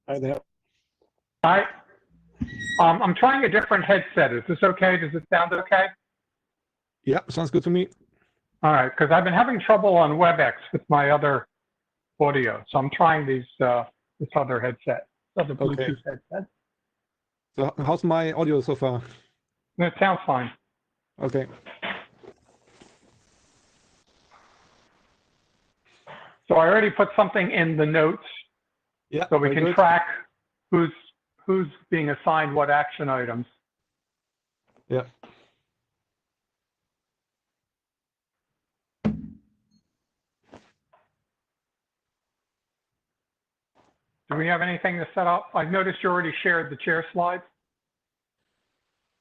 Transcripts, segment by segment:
Hi there. Hi. I'm trying a different headset. Is this okay? Does it sound okay? Yeah, sounds good to me. All right, because I've been having trouble on WebEx with my other audio, so I'm trying this other headset, other Okay. Bluetooth headset. So how's my audio so far? It sounds fine. Okay. So I already put something in the notes, Yeah, so we very can good. track who's being assigned what action items. Yeah. Do we have anything to set up? I've noticed you already shared the chair slides.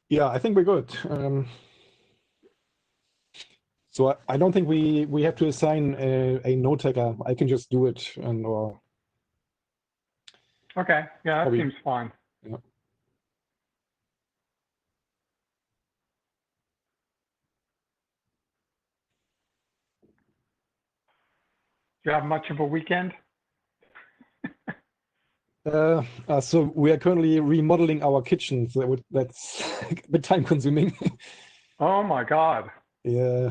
Yeah, I think we're good. So I don't think we have to assign a note taker. I can just do it or Okay, yeah, that probably. seems fine. Yeah. Do you have much of a weekend? So we are currently remodeling our kitchen, so that's a bit time consuming. Oh my God. Yeah.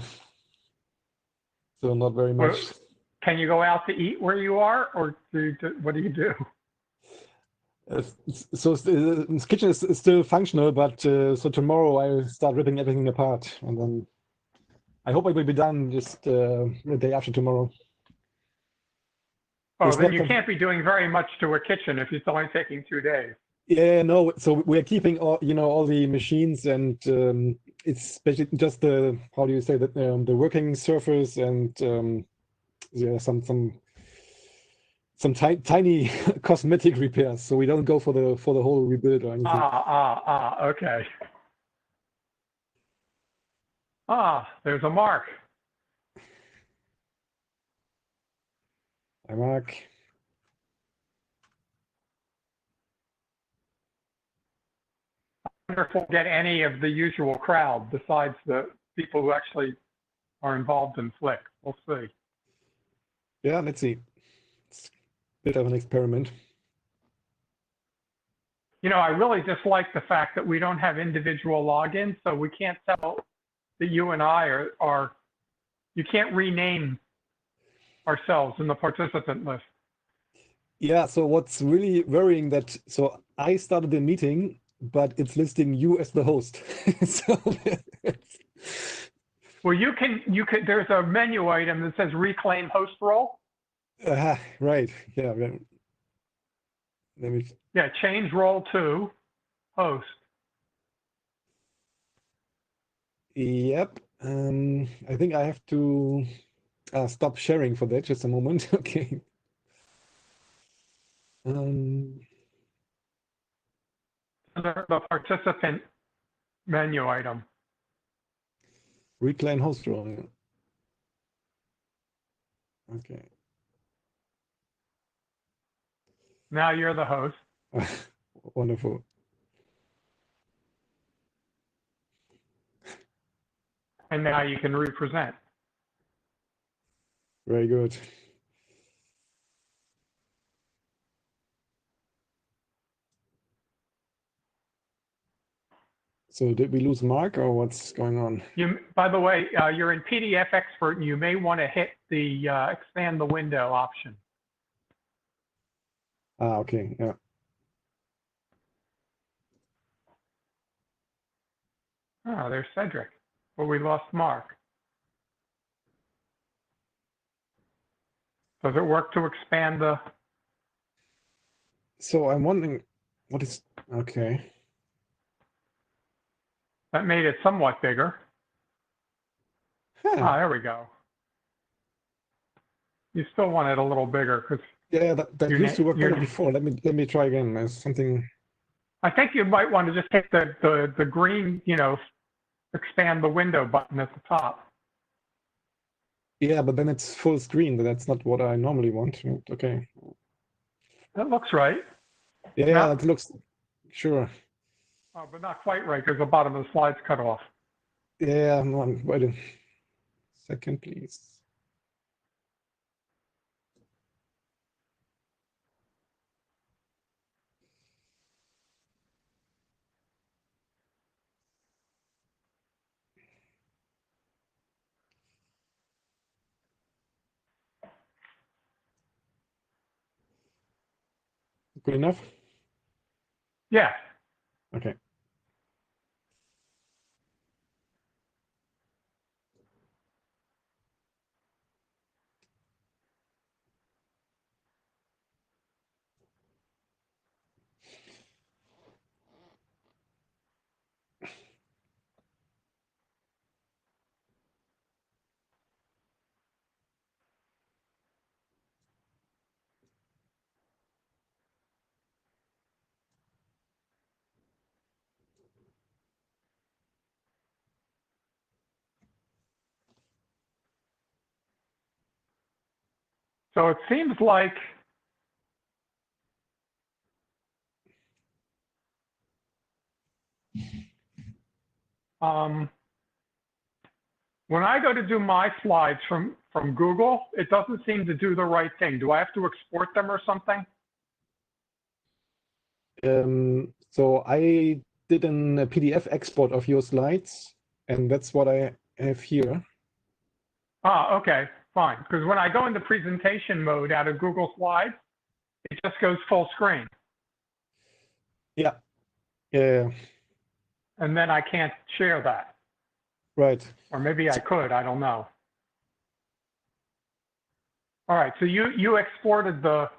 So not very Well, much. can you go out to eat where you are, or what do you do? So the kitchen is still functional, but so tomorrow I start ripping everything apart, and then I hope I will be done just the day after tomorrow. Oh, It's then not you can't be doing very much to a kitchen if it's only taking 2 days. Yeah, no. So we're keeping all the machines, and it's basically just the, how do you say that, the working surface, and yeah, some tiny cosmetic repairs. So we don't go for the whole rebuild or anything. Okay. There's a mark. Hi, Mark. I wonder if we'll get any of the usual crowd besides the people who actually are involved in Flick. We'll see. Yeah, let's see. It's a bit of an experiment. You know, I really dislike the fact that we don't have individual logins, so we can't tell that you and I are you can't rename ourselves in the participant list. Yeah, so what's really worrying that, so I started the meeting, but it's listing you as the host. So Well, you can, there's a menu item that says reclaim host role. right. Yeah. Let me. Yeah, change role to host. Yep. I think I have to stop sharing for that. Just a moment. Okay. Under the participant menu item. Reclaim host role. Yeah. Okay. Now you're the host. Wonderful. And now you can represent. Very good. So did we lose Mark, or what's going on? By the way, you're in PDF Expert, and you may want to hit the expand the window option. Okay. Yeah. Oh, there's Cedric. Well, we lost Mark. Does it work to expand the? So I'm wondering what is, okay. That made it somewhat bigger. Huh. There we go. You still want it a little bigger because Yeah, that used to work better before. Let me try again. There's something. I think you might want to just hit the green, expand the window button at the top. Yeah, but then it's full screen, but that's not what I normally want. Okay. That looks right. Yeah, that looks, sure. Oh, but not quite right because the bottom of the slide's cut off. Yeah, no, wait a second, please. good enough? Yeah. Okay. So it seems like when I go to do my slides from Google, it doesn't seem to do the right thing. Do I have to export them or something? So I did a PDF export of your slides, and that's what I have here. Ah, okay, fine. Because when I go into presentation mode out of Google Slides, it just goes full screen. Yeah. Yeah. And then I can't share that. Right. Or maybe I could, I don't know. All right, so you exported the.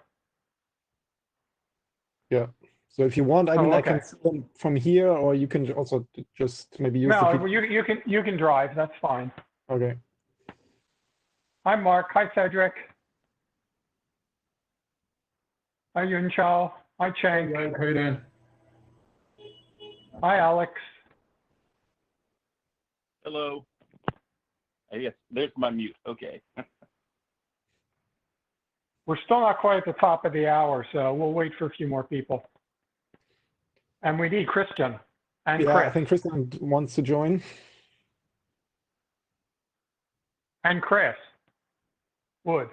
Yeah. So if you want, I mean, Oh, I can okay. see them from here, or you can also just maybe use the No, PDF. you can drive, that's fine. Okay. Hi, Mark. Hi, Cedric. Hi, Yun Chao. Hi, Cheng. Hey, how you doing? Hi, Alex. Hello. Yes, there's my mute. Okay. We're still not quite at the top of the hour, so we'll wait for a few more people. And we need Christian and Yeah, Chris. I think Christian wants to join. And Chris Wood.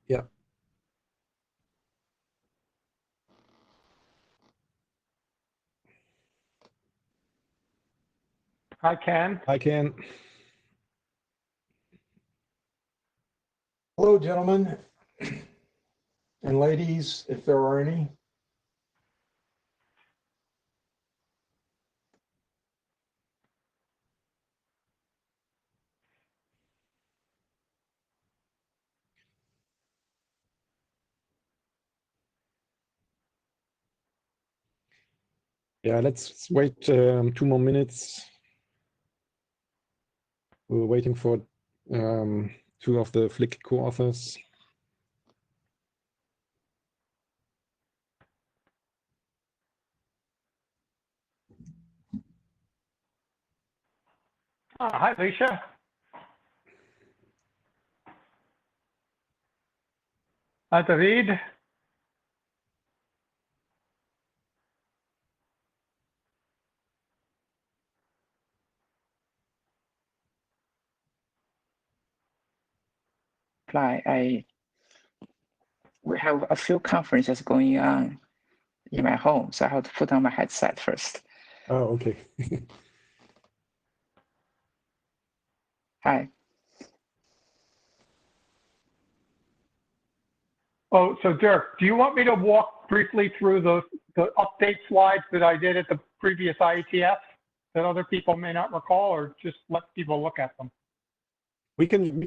Yeah. Hi, Ken. I can. Hello, gentlemen and ladies, if there are any. Yeah, let's wait 2 more minutes. We're waiting for 2 of the Flick co-authors. Hi, Alicia. Hi, David. We have a few conferences going on in my home, so I have to put on my headset first. Oh, okay. Hi. Oh, so Dirk, do you want me to walk briefly through the update slides that I did at the previous IETF that other people may not recall, or just let people look at them? We can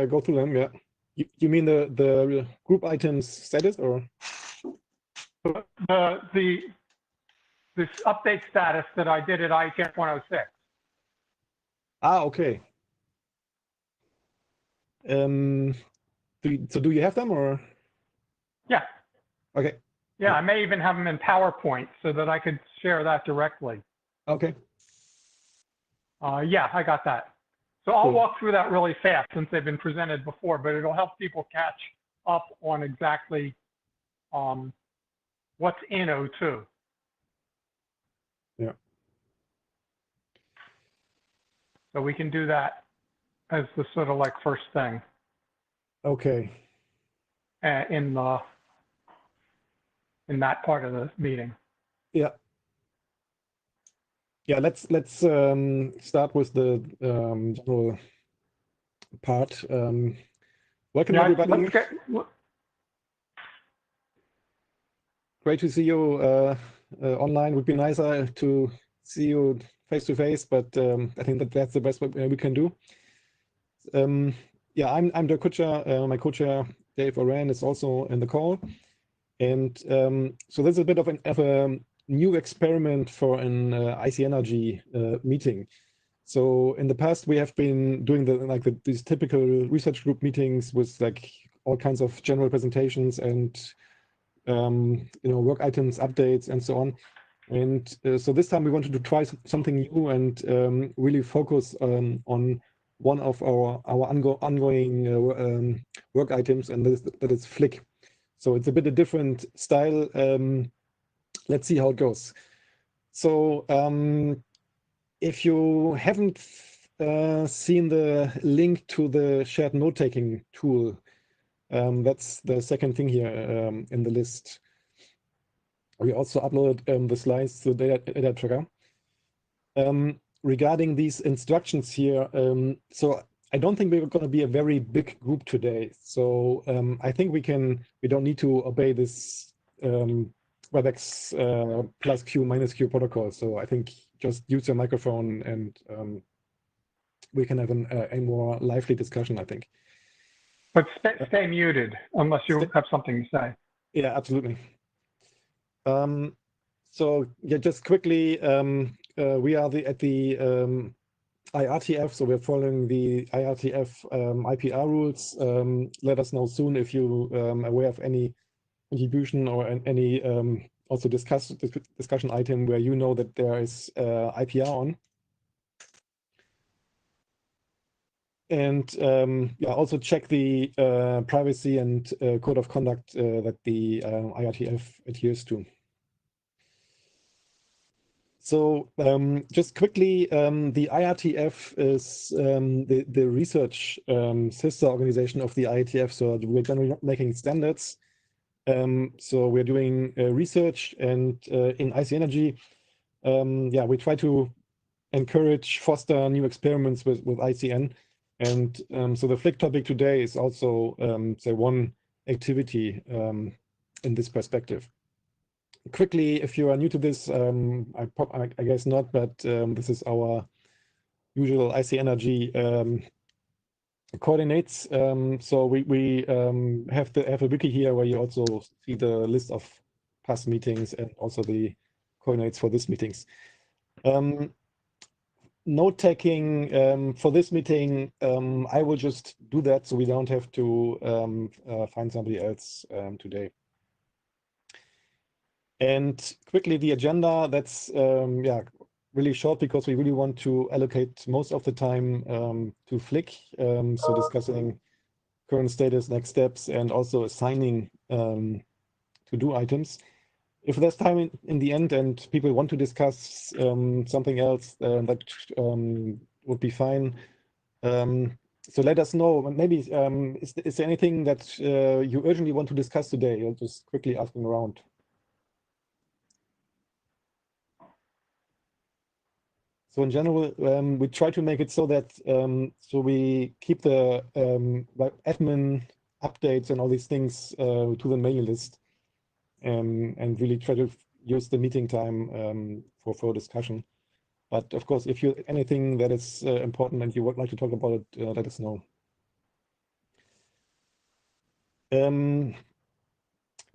go through them, yeah. You mean the group items status, or? This update status that I did at IETF 106. Ah, okay. Do you have them, or? Yeah. Okay. Yeah, I may even have them in PowerPoint so that I could share that directly. Okay. Yeah, I got that. So I'll Cool. walk through that really fast since they've been presented before, but it'll help people catch up on exactly what's in O2. Yeah. So we can do that as the sort of like first thing Okay. in that part of the meeting. Yeah. Yeah, let's start with the general part. Welcome, Yeah, everybody. great to see you online. Would be nicer to see you face to face, but I think that's the best we can do. Yeah, I'm Dirk Kutscher. My co-chair Dave Oran is also in the call, and so this is a bit of a new experiment for an ICNRG meeting. So in the past, we have been doing these typical research group meetings with like all kinds of general presentations and work items, updates, and so on. And so this time we wanted to try something new and really focus on one of our ongoing work items, and that is Flick. So it's a bit a different style. Let's see how it goes. So if you haven't seen the link to the shared note-taking tool, that's the second thing here in the list. We also uploaded the slides to the data tracker. Regarding these instructions here, so I don't think we're going to be a very big group today. So I think we don't need to obey this WebEx plus Q minus Q protocol. So I think just use your microphone and we can have a more lively discussion, I think. But stay muted unless you have something to say. Yeah, absolutely. So yeah, just quickly, we are at the IRTF, so we're following the IRTF IPR rules. Let us know soon if you aware of any contribution or any also discussion item where you know that there is IPR on. And yeah, also check the privacy and code of conduct that the IRTF adheres to. So just quickly, the IRTF is the research sister organization of the IETF. So we're generally making standards. So we're doing research, and in ICNRG, yeah, we try to encourage, foster new experiments with ICN. And so the Flick topic today is also, say, one activity in this perspective. Quickly, if you are new to this, I guess not, but this is our usual ICNRG coordinates. So we have a wiki here where you also see the list of past meetings and also the coordinates for these meetings. Note taking for this meeting, I will just do that so we don't have to find somebody else today. And quickly, the agenda, that's yeah, really short because we really want to allocate most of the time to Flick, so discussing current status, next steps, and also assigning to-do items. If there's time in the end and people want to discuss something else, that would be fine. So let us know. Maybe is there anything that you urgently want to discuss today? I'll just quickly asking around. So in general, we try to make it so that so we keep the admin updates and all these things to the mail list, and really try to use the meeting time for discussion. But of course, if you anything that is important and you would like to talk about it, let us know.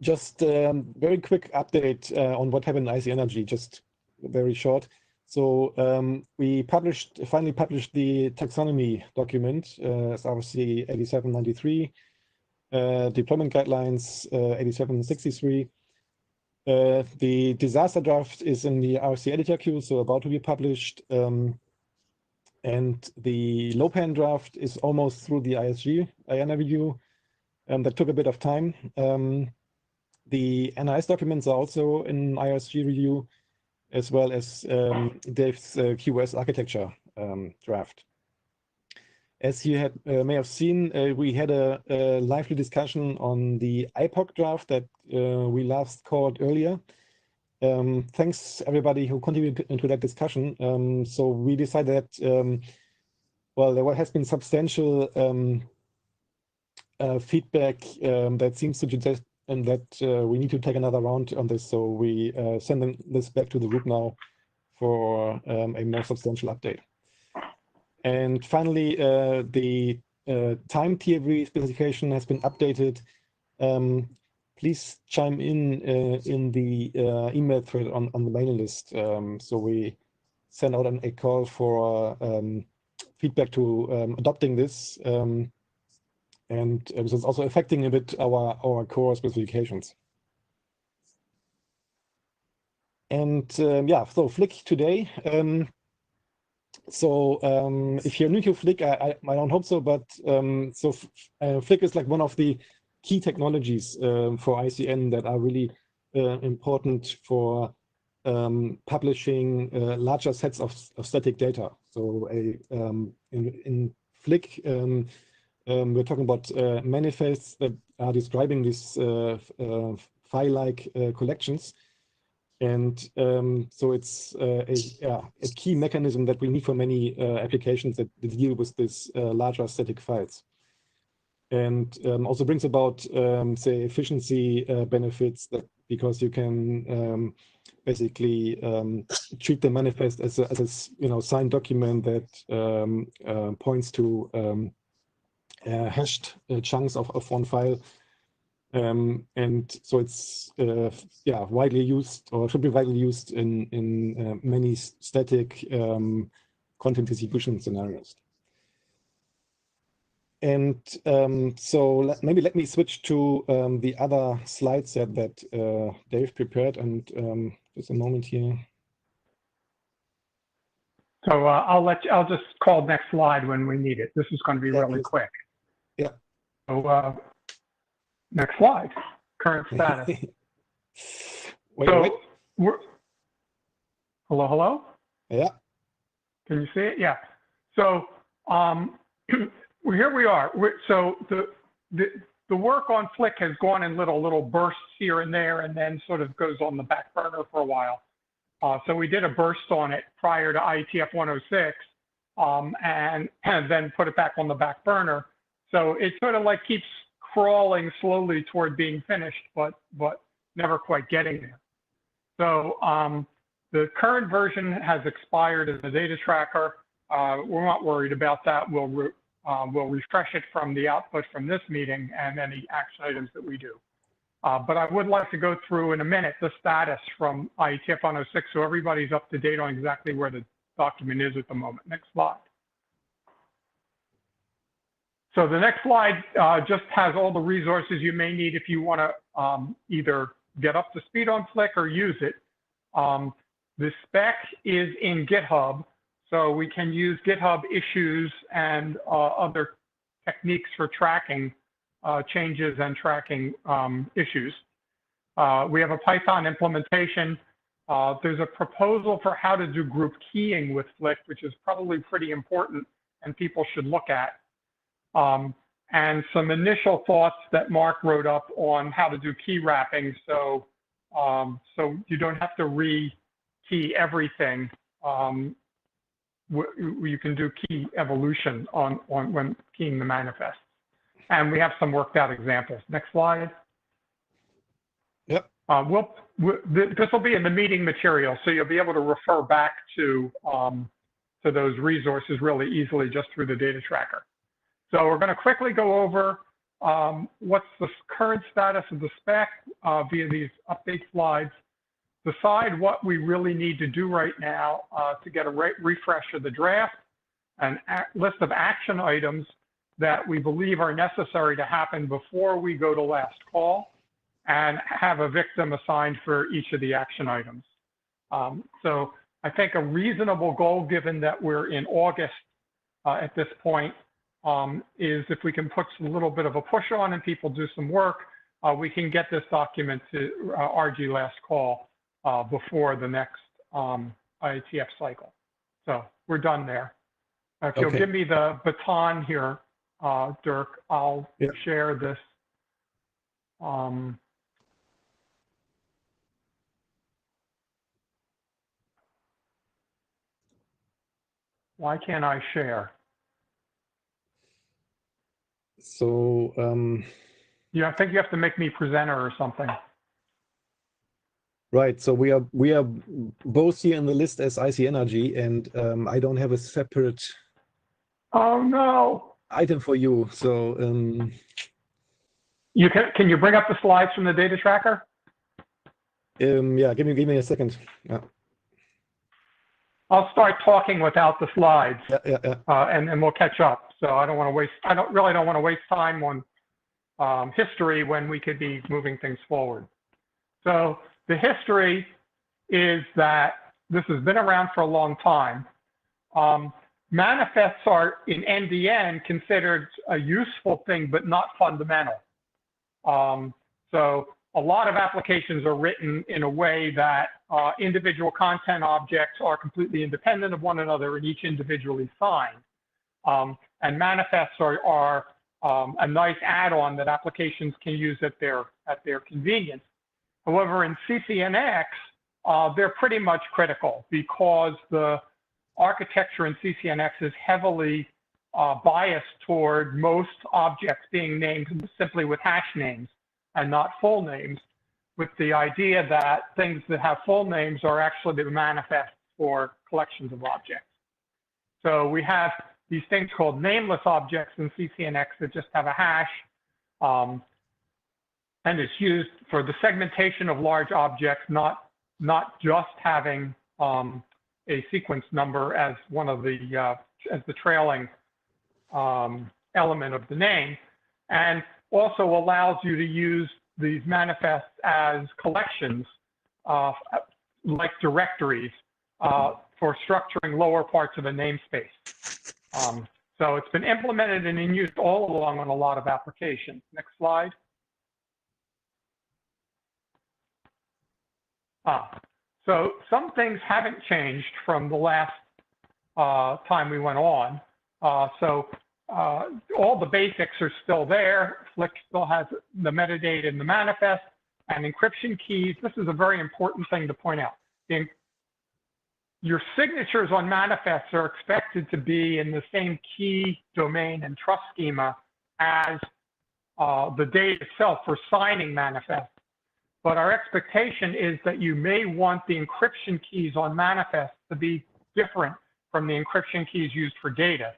Just very quick update on what happened in ICNRG, just very short. So we finally published the taxonomy document, SRC 8793, deployment guidelines 8763. The disaster draft is in the RC editor queue, so about to be published. And the LOPAN draft is almost through the ISG IANA review. That took a bit of time. The NIS documents are also in ISG review, as well as Dave's QoS architecture draft. As you may have seen, we had a lively discussion on the IPOC draft that we last called earlier. Thanks everybody who contributed into that discussion. So we decided that, well, there has been substantial feedback that seems to and that we need to take another round on this. So we sending this back to the group now for a more substantial update. And finally, the time TFV specification has been updated. Please chime in the email thread on the mailing list. So we send out a call for feedback to adopting this. And this is also affecting a bit our core specifications. And yeah, so Flick today. If you're new to Flick, I don't hope so, but Flick is like one of the key technologies for ICN that are really important for publishing larger sets of static data. So in Flick, we're talking about manifests that are describing these file-like collections. And so it's a key mechanism that we need for many applications that deal with these larger static files. And also brings about, say, efficiency benefits that because you can basically treat the manifest as a signed document that points to hashed chunks of one file. And so it's widely used, or should be widely used in many static content distribution scenarios. And so maybe let me switch to the other slide set that Dave prepared, and just a moment here. So I'll just call next slide when we need it. This is going to be really quick. Yeah. So next slide, current status. wait. Hello? Yeah. Can you see it? Yeah. So here we are. So the work on Flick has gone in little bursts here and there, and then sort of goes on the back burner for a while. So we did a burst on it prior to IETF 106, and then put it back on the back burner. So it sort of like keeps crawling slowly toward being finished, but never quite getting there. So the current version has expired as a data tracker. We're not worried about that. We'll refresh it from the output from this meeting and any action items that we do. But I would like to go through in a minute the status from IETF 106 so everybody's up to date on exactly where the document is at the moment. Next slide. So the next slide just has all the resources you may need if you want to either get up to speed on Flick or use it. The spec is in GitHub, so we can use GitHub issues and other techniques for tracking changes and tracking issues. We have a Python implementation. There's a proposal for how to do group keying with Flick, which is probably pretty important and people should look at. And some initial thoughts that Mark wrote up on how to do key wrapping, so you don't have to re-key everything. You can do key evolution on when keying the manifest. And we have some worked out examples. Next slide. Yep. This will be in the meeting material, so you'll be able to refer back to those resources really easily just through the data tracker. So we're going to quickly go over what's the current status of the spec via these update slides, decide what we really need to do right now to get a refresh of the draft, and list of action items that we believe are necessary to happen before we go to last call, and have a victim assigned for each of the action items. So I think a reasonable goal, given that we're in August at this point, is if we can put a little bit of a push on and people do some work, we can get this document to RG last call before the next IETF cycle. So we're done there. If you'll give me the baton here, Dirk, I'll share this. Why can't I share? So Yeah, I think you have to make me presenter or something. Right. So we are both here in the list as ICNRG, and I don't have a separate Oh no! item for you. So You can you bring up the slides from the data tracker? yeah, give me a second. Yeah, I'll start talking without the slides, yeah. and we'll catch up. So I don't want to waste. I don't want to waste time on history when we could be moving things forward. So the history is that this has been around for a long time. Manifests are in NDN considered a useful thing, but not fundamental. So a lot of applications are written in a way that individual content objects are completely independent of one another and each individually signed. And manifests are a nice add-on that applications can use at their convenience. However, in CCNX, they're pretty much critical because the architecture in CCNX is heavily biased toward most objects being named simply with hash names and not full names, with the idea that things that have full names are actually the manifests for collections of objects. So we have these things called nameless objects in CCNX that just have a hash, and it's used for the segmentation of large objects, not just having a sequence number as one of the as the trailing element of the name, and also allows you to use these manifests as collections, like directories, for structuring lower parts of a namespace. So it's been implemented and in use all along on a lot of applications. Next slide. So some things haven't changed from the last time we went on. All the basics are still there. Flick still has the metadata in the manifest and encryption keys. This is a very important thing to point out. Your signatures on manifests are expected to be in the same key, domain, and trust schema as the data itself for signing manifests. But our expectation is that you may want the encryption keys on manifests to be different from the encryption keys used for data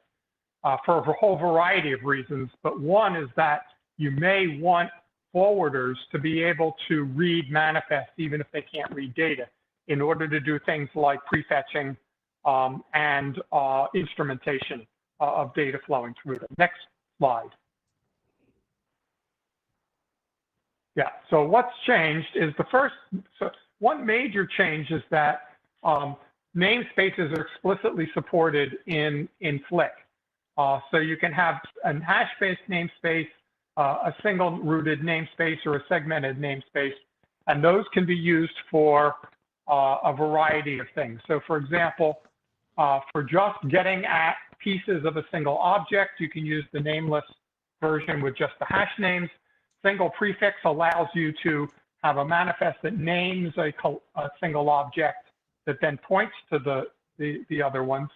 for a whole variety of reasons. But one is that you may want forwarders to be able to read manifests even if they can't read data in order to do things like prefetching and instrumentation of data flowing through them. Next slide. Yeah, so what's changed is one major change is that namespaces are explicitly supported in Flick. So you can have a hash-based namespace, a single rooted namespace, or a segmented namespace, and those can be used for a variety of things. So for example, for just getting at pieces of a single object, you can use the nameless version with just the hash names. Single prefix allows you to have a manifest that names a single object that then points to the other ones.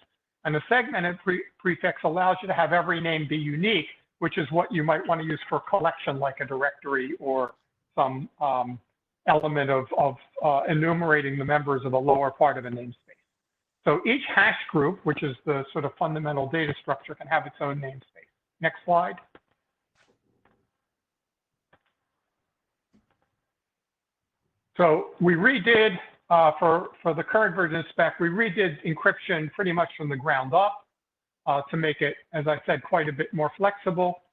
And a segmented prefix allows you to have every name be unique, which is what you might want to use for a collection like a directory or some element of enumerating the members of the lower part of a namespace. So each hash group, which is the sort of fundamental data structure, can have its own namespace. Next slide. So we redid, for the current version of spec, we redid encryption pretty much from the ground up to make it, as I said, quite a bit more flexible.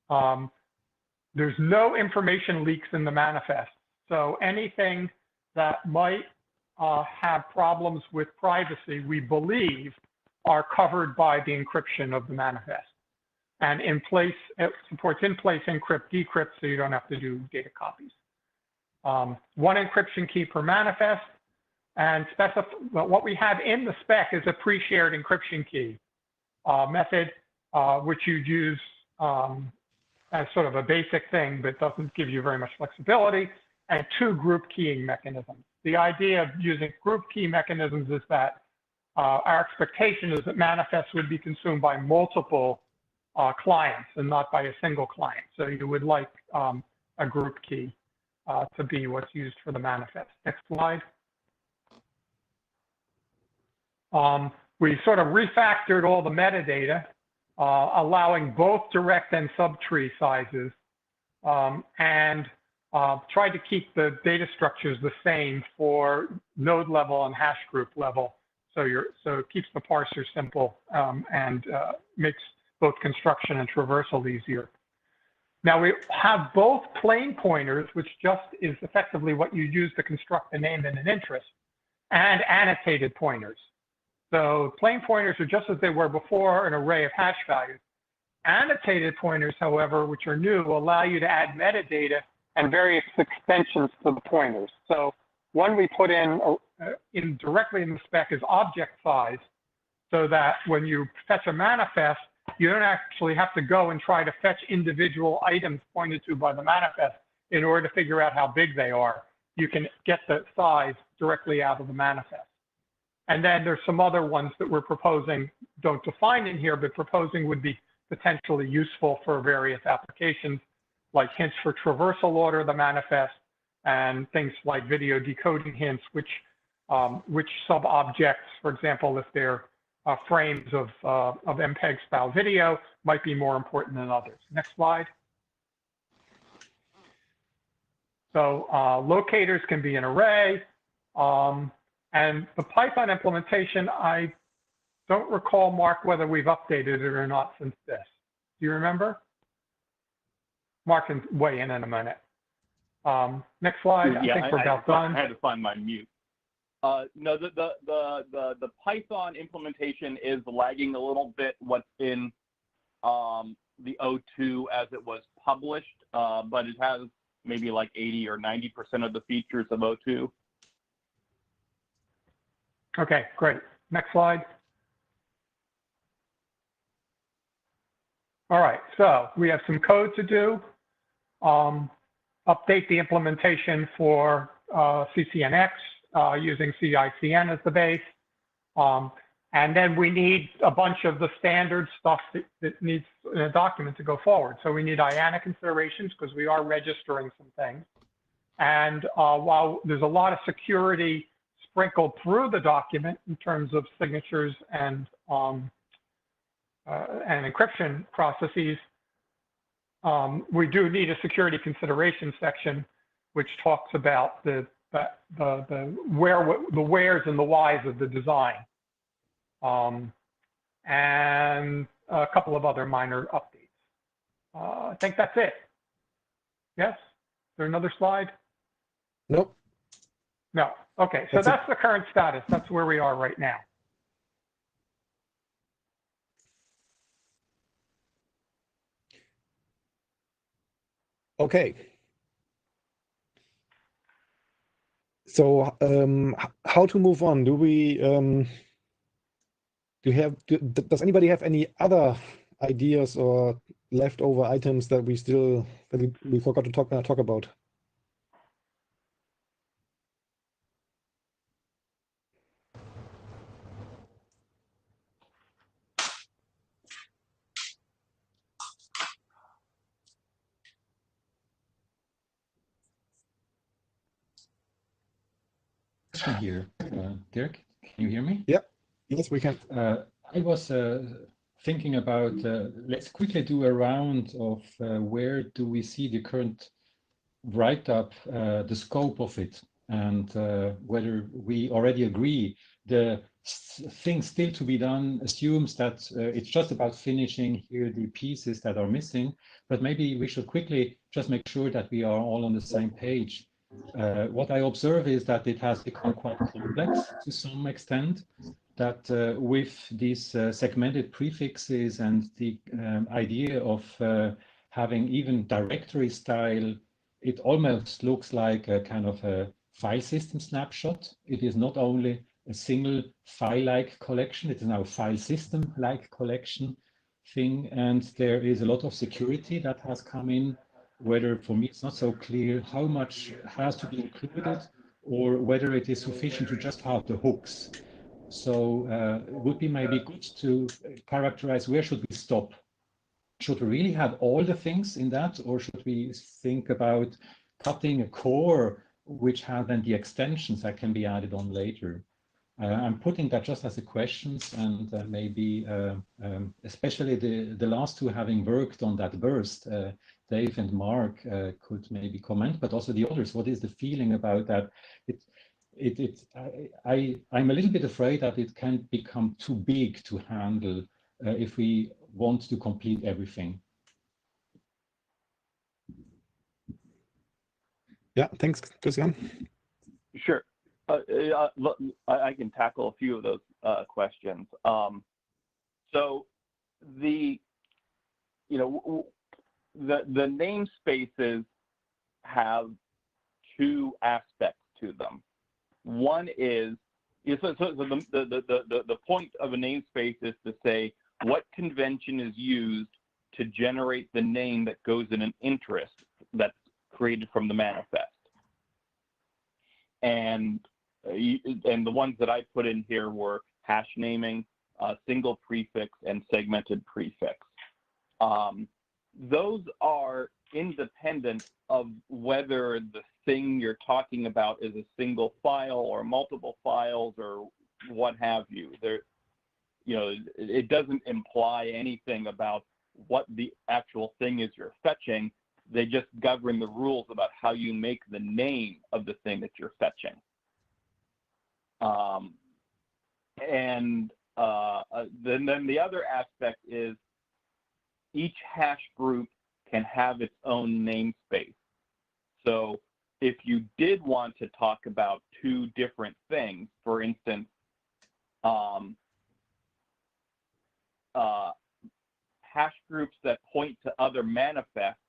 There's no information leaks in the manifest. So anything that might have problems with privacy, we believe, are covered by the encryption of the manifest. And in place, it supports in-place encrypt, decrypt, so you don't have to do data copies. One encryption key per manifest, and what we have in the spec is a pre-shared encryption key method, which you'd use as sort of a basic thing, but doesn't give you very much flexibility, and 2 group keying mechanisms. The idea of using group key mechanisms is that our expectation is that manifests would be consumed by multiple clients and not by a single client. So you would like a group key to be what's used for the manifest. Next slide. We sort of refactored all the metadata, allowing both direct and subtree sizes, and tried to keep the data structures the same for node level and hash group level. So it keeps the parser simple and makes both construction and traversal easier. Now we have both plain pointers, which just is effectively what you use to construct a name and an interest, and annotated pointers. So plain pointers are just as they were before, an array of hash values. Annotated pointers, however, which are new, allow you to add metadata and various extensions to the pointers. So one we put in directly in the spec is object size, so that when you fetch a manifest, you don't actually have to go and try to fetch individual items pointed to by the manifest in order to figure out how big they are. You can get the size directly out of the manifest. And then there's some other ones that we're proposing, don't define in here, but proposing would be potentially useful for various applications, like hints for traversal order of the manifest, and things like video decoding hints, which sub-objects, for example, if they're frames of MPEG style video, might be more important than others. Next slide. So locators can be an array. And the Python implementation, I don't recall, Mark, whether we've updated it or not since this. Do you remember? Mark can weigh in a minute. Next slide. Yeah, I think we're about done. I had to find my mute. No, the Python implementation is lagging a little bit what's in the O2 as it was published, but it has maybe like 80 or 90% of the features of O2. Okay, great. Next slide. All right, so we have some code to do. Update the implementation for CCNX using CICN as the base. And then we need a bunch of the standard stuff that needs in a document to go forward. So we need IANA considerations because we are registering some things. And while there's a lot of security sprinkled through the document in terms of signatures and encryption processes, we do need a security consideration section, which talks about the wheres and the whys of the design, and a couple of other minor updates. I think that's it. Yes? Is there another slide? Nope. No. Okay, so that's the current status. That's where we are right now. Okay. So how to move on? Do we does anybody have any other ideas or leftover items that we forgot to talk about? Here, Dirk, can you hear me? Yeah, yes, we can. I was thinking about, let's quickly do a round of where do we see the current write-up, the scope of it, and whether we already agree the thing still to be done assumes that it's just about finishing here the pieces that are missing, but maybe we should quickly just make sure that we are all on the same page. What I observe is that it has become quite complex to some extent, that with these segmented prefixes and the idea of having even directory style, it almost looks like a kind of a file system snapshot. It is not only a single file-like collection, it is now a file system-like collection thing, and there is a lot of security that has come in, whether for me it's not so clear how much has to be included or whether it is sufficient to just have the hooks. So it would be maybe good to characterize where should we stop should we really have all the things in that, or should we think about cutting a core which have then the extensions that can be added on later? I'm putting that just as a questions, and maybe especially the last two having worked on that burst, Dave and Mark could maybe comment, but also the others. What is the feeling about that? I'm a little bit afraid that it can become too big to handle if we want to complete everything. Yeah, thanks, Christian. Sure. I can tackle a few of those questions. So the namespaces have two aspects to them. One is the point of a namespace is to say what convention is used to generate the name that goes in an interest that's created from the manifest. And the ones that I put in here were hash naming, single prefix, and segmented prefix. Those are independent of whether the thing you're talking about is a single file or multiple files or what have you. It doesn't imply anything about what the actual thing is you're fetching. They just govern the rules about how you make the name of the thing that you're fetching. Then the other aspect is each hash group can have its own namespace. So if you did want to talk about two different things, for instance, hash groups that point to other manifests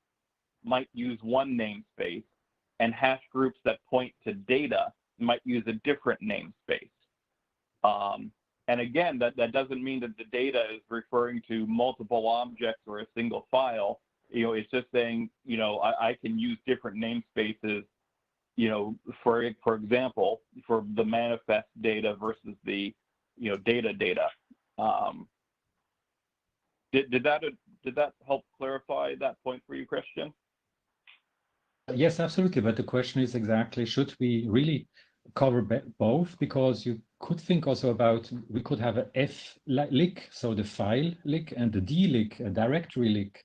might use one namespace, and hash groups that point to data might use a different namespace. And again, that doesn't mean that the data is referring to multiple objects or a single file. It's just saying, I can use different namespaces, for example, for the manifest data versus the, data. Did that help clarify that point for you, Christian? Yes, absolutely. But the question is exactly, should we really cover both? Because you could think also about, we could have a F-lick, so the file lick, and the D-lick, a directory lick.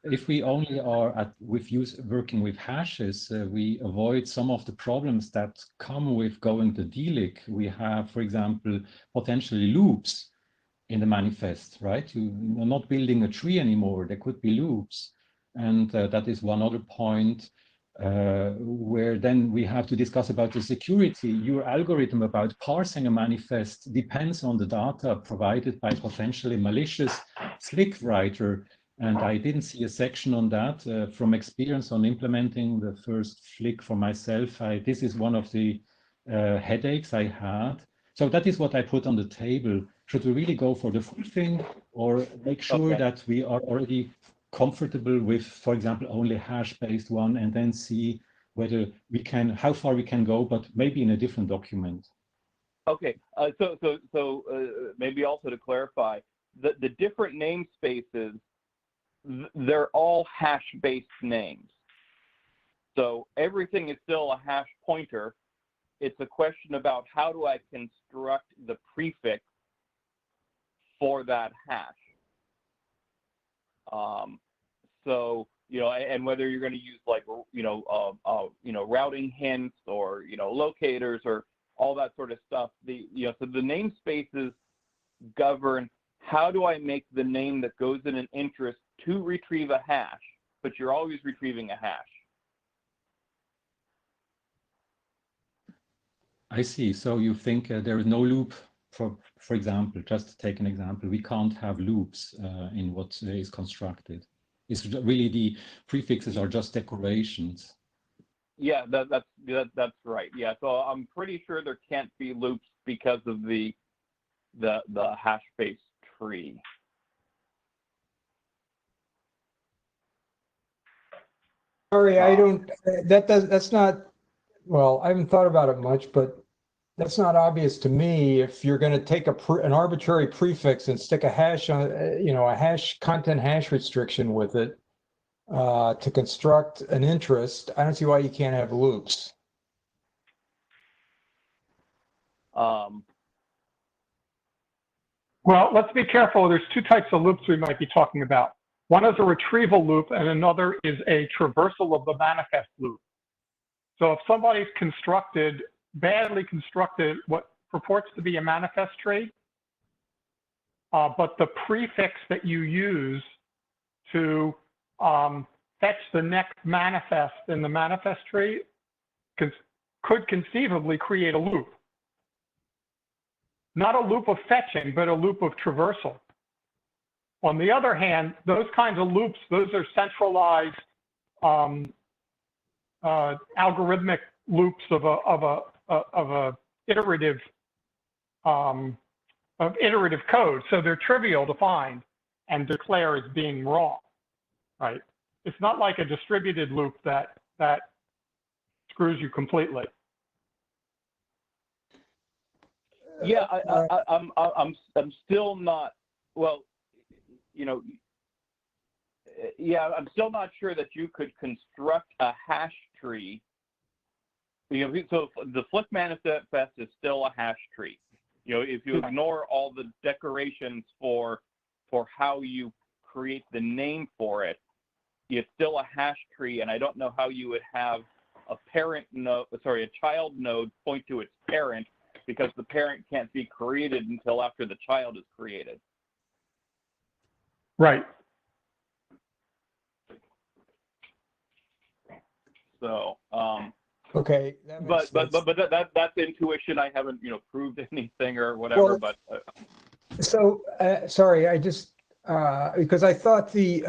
If we only are working with hashes, we avoid some of the problems that come with going to D-lick. We have, for example, potentially loops in the manifest, right? You're not building a tree anymore. There could be loops. And that is one other point where then we have to discuss about the security. Your algorithm about parsing a manifest depends on the data provided by potentially malicious slick writer. And I didn't see a section on that. From experience on implementing the first flick for myself, this is one of the headaches I had. So that is what I put on the table. Should we really go for the full thing, or make sure that we are already comfortable with, for example, only hash-based one, and then see whether we can, how far we can go, but maybe in a different document? Okay, so maybe also to clarify, the different namespaces, they're all hash-based names. So everything is still a hash pointer. It's a question about how do I construct the prefix for that hash. And whether you're going to use like, routing hints or, locators or all that sort of stuff. So the namespaces govern how do I make the name that goes in an interest to retrieve a hash, but you're always retrieving a hash. I see. So you think there is no loop, for example, just to take an example, we can't have loops in what is constructed. It's really the prefixes are just decorations. Yeah, that's right. Yeah, so I'm pretty sure there can't be loops because of the hash-based tree. Sorry, that's not, well, I haven't thought about it much, but That's not obvious to me. If you're going to take an arbitrary prefix and stick a hash on, a hash content hash restriction with it to construct an interest, I don't see why you can't have loops. Well, let's be careful. There's two types of loops we might be talking about. One is a retrieval loop, and another is a traversal of the manifest loop. So if somebody's badly constructed what purports to be a manifest tree, but the prefix that you use to fetch the next manifest in the manifest tree could conceivably create a loop. Not a loop of fetching, but a loop of traversal. On the other hand, those kinds of loops, those are centralized algorithmic loops of iterative code. So they're trivial to find and declare as being wrong, right? It's not like a distributed loop that screws you completely. Yeah, I'm still not, well, I'm still not sure that you could construct a hash tree. So the Flick manifest is still a hash tree. If you ignore all the decorations for how you create the name for it, it's still a hash tree, and I don't know how you would have a child node point to its parent, because the parent can't be created until after the child is created. Right. So, okay. But that's intuition. I haven't proved anything or whatever. Well, but so sorry, I just because I thought the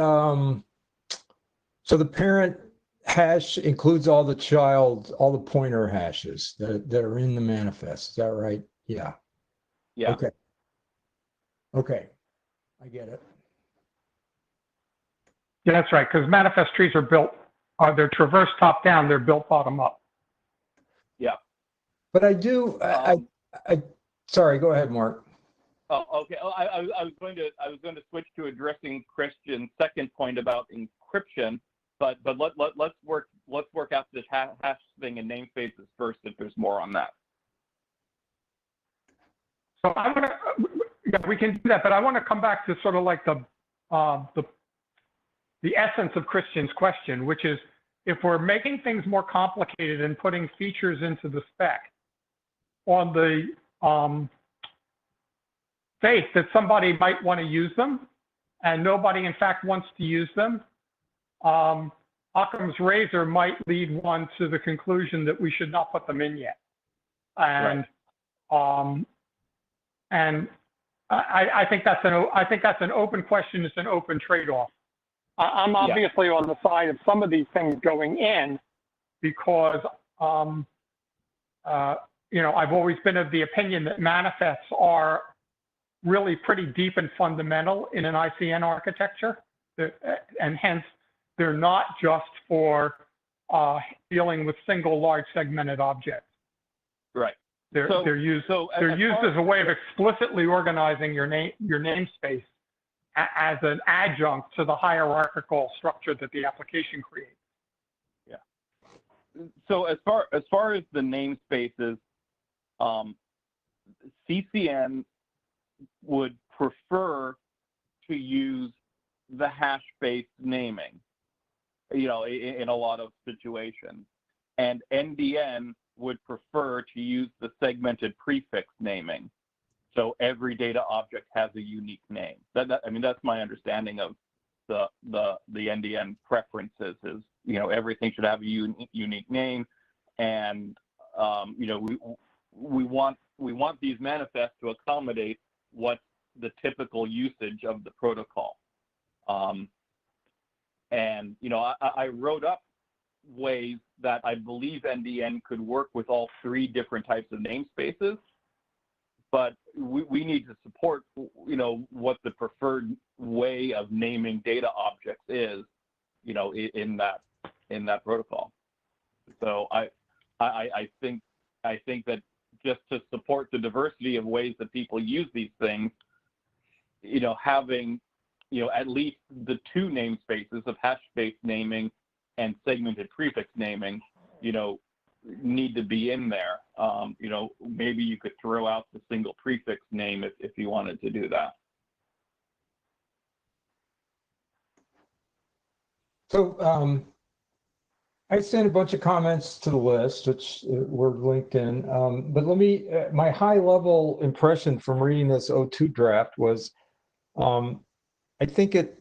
parent hash includes all the pointer hashes that are in the manifest. Is that right? Yeah. Yeah. Okay. I get it. Yeah, that's right. Because manifest trees are built, they're traverse top down. They're built bottom up. Yeah. But I do. Sorry. Go ahead, Mark. Oh, okay. I was going to switch to addressing Christian's second point about encryption. But let's work out this hash thing and namespaces first, if there's more on that. So we can do that, but I want to come back to sort of like the essence of Christian's question, which is, if we're making things more complicated and putting features into the spec on the faith that somebody might want to use them, and nobody in fact wants to use them, Occam's razor might lead one to the conclusion that we should not put them in yet. And right. I think that's an open question. It's an open trade-off. I'm obviously on the side of some of these things going in, because I've always been of the opinion that manifests are really pretty deep and fundamental in an ICN architecture, and hence they're not just for dealing with single large segmented objects. Right. They're used as a way of explicitly organizing your namespace as an adjunct to the hierarchical structure that the application creates. Yeah. So as far as the namespaces, CCN would prefer to use the hash-based naming, in a lot of situations, and NDN would prefer to use the segmented prefix naming. So every data object has a unique name. That's my understanding of the NDN preferences. Is everything should have a unique name, and we want these manifests to accommodate what's the typical usage of the protocol. And I wrote up ways that I believe NDN could work with all three different types of namespaces, but we need to support what the preferred way of naming data objects is, in that protocol. So I think that just to support the diversity of ways that people use these things, having, at least the two namespaces of hash-based naming and segmented prefix naming, need to be in there. Maybe you could throw out the single prefix name if you wanted to do that. So I sent a bunch of comments to the list, which were linked in. But let me, my high level impression from reading this O2 draft was, I think it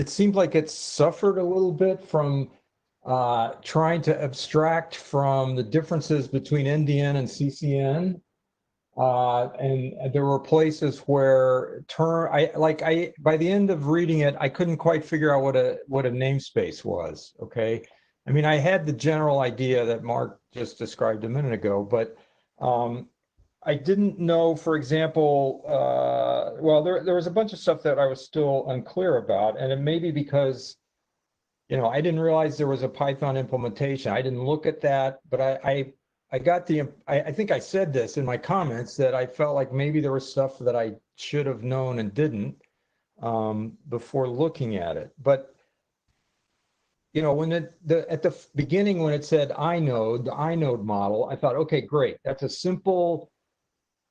seemed like it suffered a little bit from trying to abstract from the differences between NDN and CCN. And there were places where by the end of reading it, I couldn't quite figure out what a namespace was. Okay. I mean, I had the general idea that Mark just described a minute ago, but I didn't know, for example, well, there was a bunch of stuff that I was still unclear about, and it may be because, I didn't realize there was a Python implementation. I didn't look at that, but I got I think I said this in my comments that I felt like maybe there was stuff that I should have known and didn't before looking at it. But when at the beginning, when it said inode, the inode model, I thought, okay, great. That's a simple,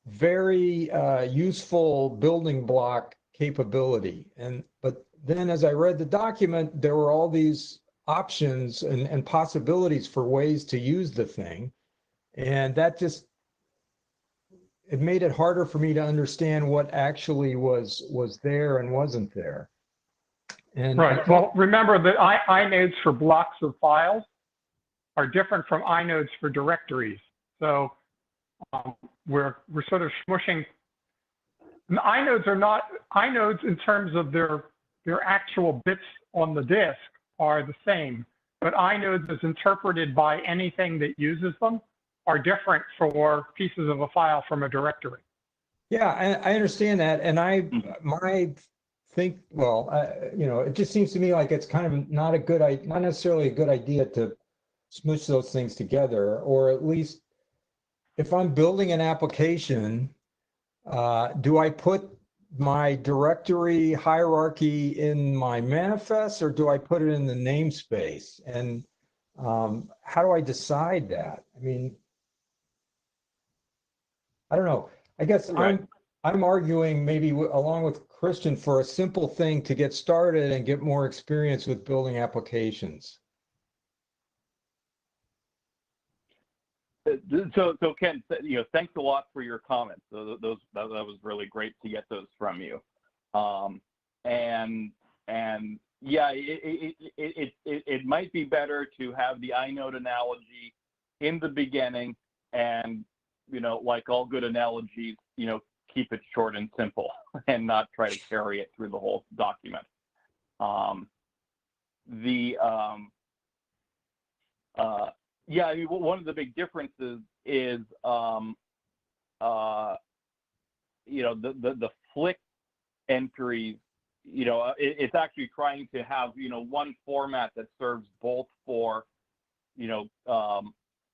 very useful building block capability. But then as I read the document, there were all these options and possibilities for ways to use the thing. And that it made it harder for me to understand what actually was there and wasn't there. And right. Well, remember that inodes for blocks of files are different from inodes for directories. So we're sort of smushing. Inodes are not inodes in terms of their actual bits on the disk are the same, but inodes as interpreted by anything that uses them are different for pieces of a file from a directory. Yeah, I understand that, and it just seems to me like it's kind of not necessarily a good idea to smoosh those things together, or at least if I'm building an application, do I put my directory hierarchy in my manifest, or do I put it in the namespace? And how do I decide that? I mean, I don't know. I guess right. I'm arguing maybe along with Christian for a simple thing to get started and get more experience with building applications. So Ken, thanks a lot for your comments. That was really great to get those from you. And yeah, it might be better to have the inode analogy in the beginning, and like all good analogies, keep it short and simple and not try to carry it through the whole document. Yeah, I mean, one of the big differences is, the flick entries. It's actually trying to have one format that serves both for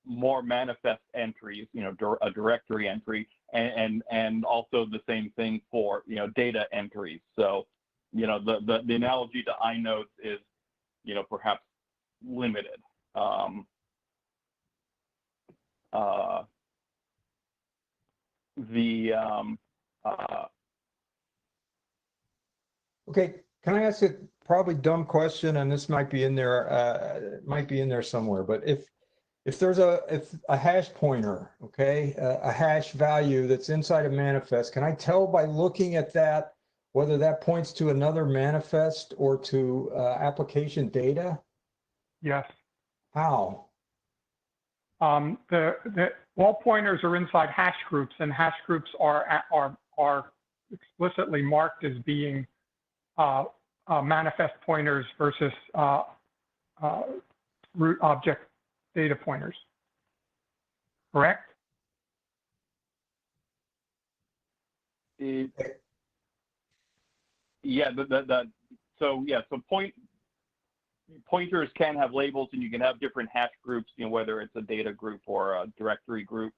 more manifest entries, a directory entry, and also the same thing for data entries. So the analogy to inodes is perhaps limited. Okay, can I ask a probably dumb question, and this might be in there, somewhere, but if there's a hash pointer, okay, a hash value that's inside a manifest, can I tell by looking at that whether that points to another manifest or to application data? Yes. How? All pointers are inside hash groups, and hash groups are explicitly marked as being manifest pointers versus root object data pointers. Correct? Yeah, so pointers can have labels, and you can have different hash groups, whether it's a data group or a directory group.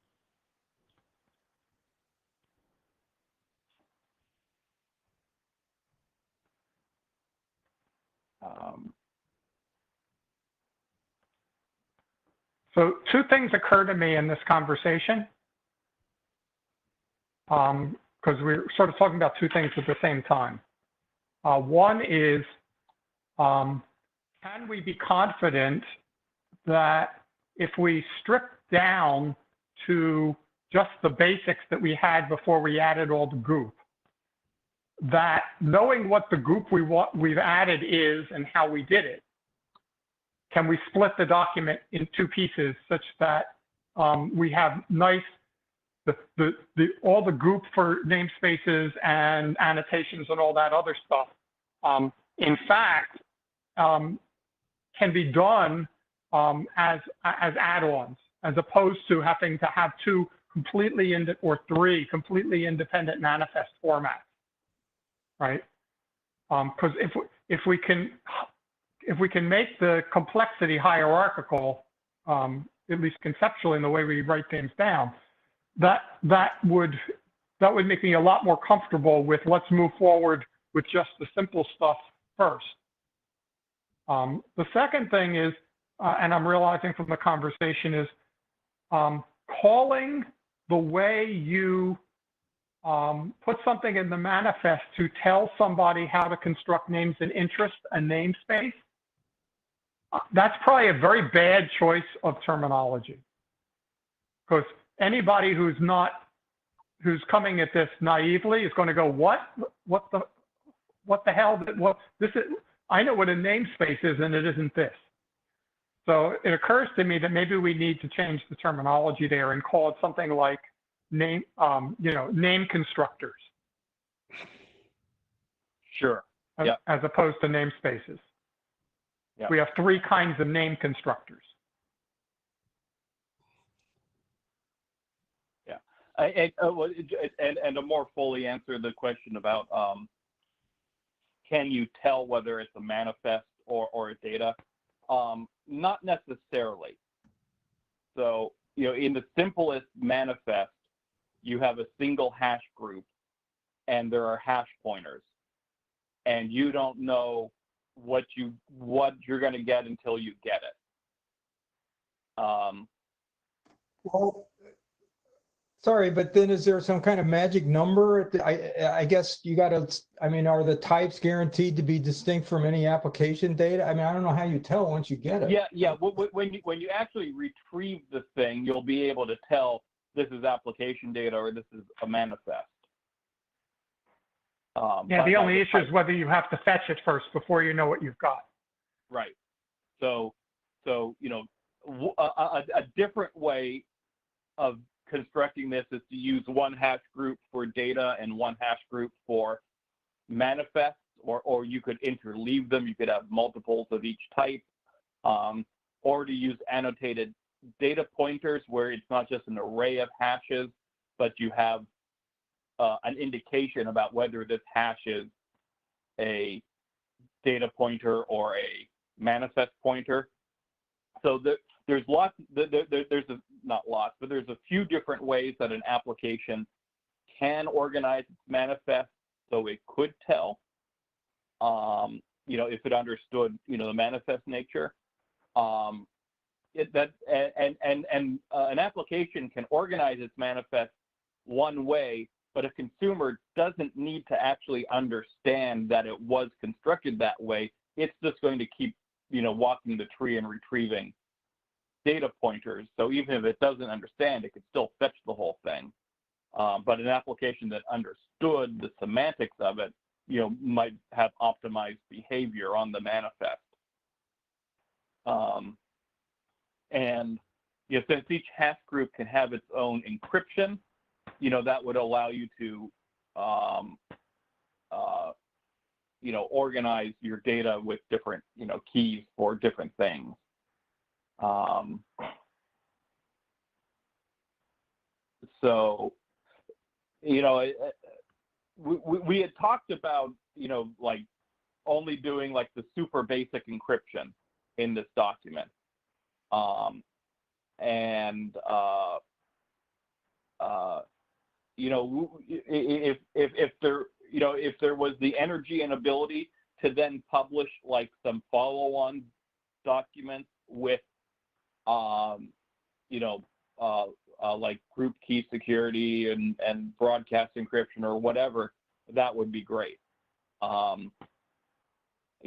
So two things occur to me in this conversation, because we're sort of talking about two things at the same time. One is, can we be confident that if we strip down to just the basics that we had before we added all the goop, that knowing what the goop we've added is and how we did it, can we split the document in two pieces such that we have nice, all the goop for namespaces and annotations and all that other stuff, in fact, can be done as add-ons, as opposed to having to have two completely or three completely independent manifest formats, right? Because if we can make the complexity hierarchical, at least conceptually in the way we write things down, that would make me a lot more comfortable with let's move forward with just the simple stuff first. The second thing is, and I'm realizing from the conversation, is calling the way you put something in the manifest to tell somebody how to construct names and interest a namespace. That's probably a very bad choice of terminology, because anybody who's coming at this naively is going to go, what the hell? This is? I know what a namespace is, and it isn't this. So it occurs to me that maybe we need to change the terminology there and call it something like name constructors. Sure. Yeah. As opposed to namespaces. Yeah. We have three kinds of name constructors. Yeah. And to more fully answer the question about can you tell whether it's a manifest or a data? Not necessarily. So, in the simplest manifest, you have a single hash group and there are hash pointers, and you don't know what you're going to get until you get it. Well, sorry, but then is there some kind of magic number? I guess you got to, are the types guaranteed to be distinct from any application data? I don't know how you tell once you get it. Yeah. When you actually retrieve the thing, you'll be able to tell this is application data or this is a manifest. The only issue is whether you have to fetch it first before you know what you've got. Right. So a different way of constructing this is to use one hash group for data and one hash group for manifests, or you could interleave them. You could have multiples of each type, or to use annotated data pointers where it's not just an array of hashes, but you have an indication about whether this hash is a data pointer or a manifest pointer. So there's lots, not lots, but there's a few different ways that an application can organize its manifest so it could tell, if it understood, the manifest nature. An application can organize its manifest one way, but a consumer doesn't need to actually understand that it was constructed that way. It's just going to keep, walking the tree and retrieving data pointers. So even if it doesn't understand, it could still fetch the whole thing. But an application that understood the semantics of it, might have optimized behavior on the manifest. Since each hash group can have its own encryption, that would allow you to, organize your data with different, keys for different things. So, we had talked about, like only doing like the super basic encryption in this document. If there was the energy and ability to then publish like some follow-on documents with, you know, like group key security and broadcast encryption or whatever, that would be great. You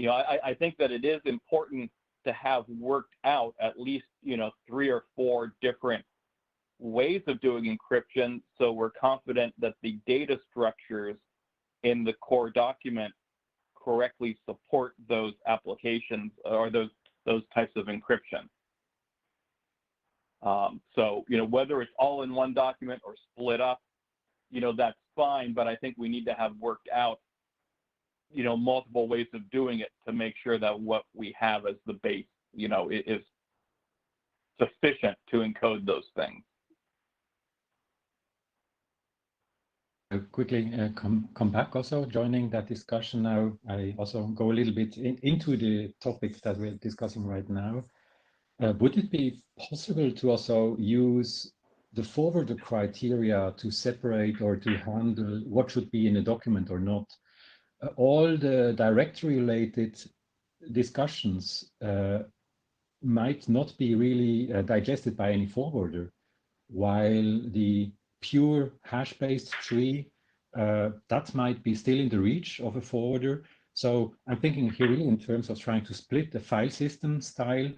know, I think that it is important to have worked out at least, you know, 3 or 4 different ways of doing encryption, so we're confident that the data structures in the core document correctly support those applications or those types of encryption. So, you know, whether it's all in one document or split up, you know, that's fine, but I think we need to have worked out, you know, multiple ways of doing it to make sure that what we have as the base, you know, is sufficient to encode those things. Quickly come back also, joining that discussion now. I also go a little bit into the topics that we're discussing right now. Would it be possible to also use the forwarder criteria to separate or to handle what should be in a document or not? All the directory related discussions might not be really digested by any forwarder, while the pure hash-based tree, that might be still in the reach of a forwarder. So I'm thinking here really in terms of trying to split the file system style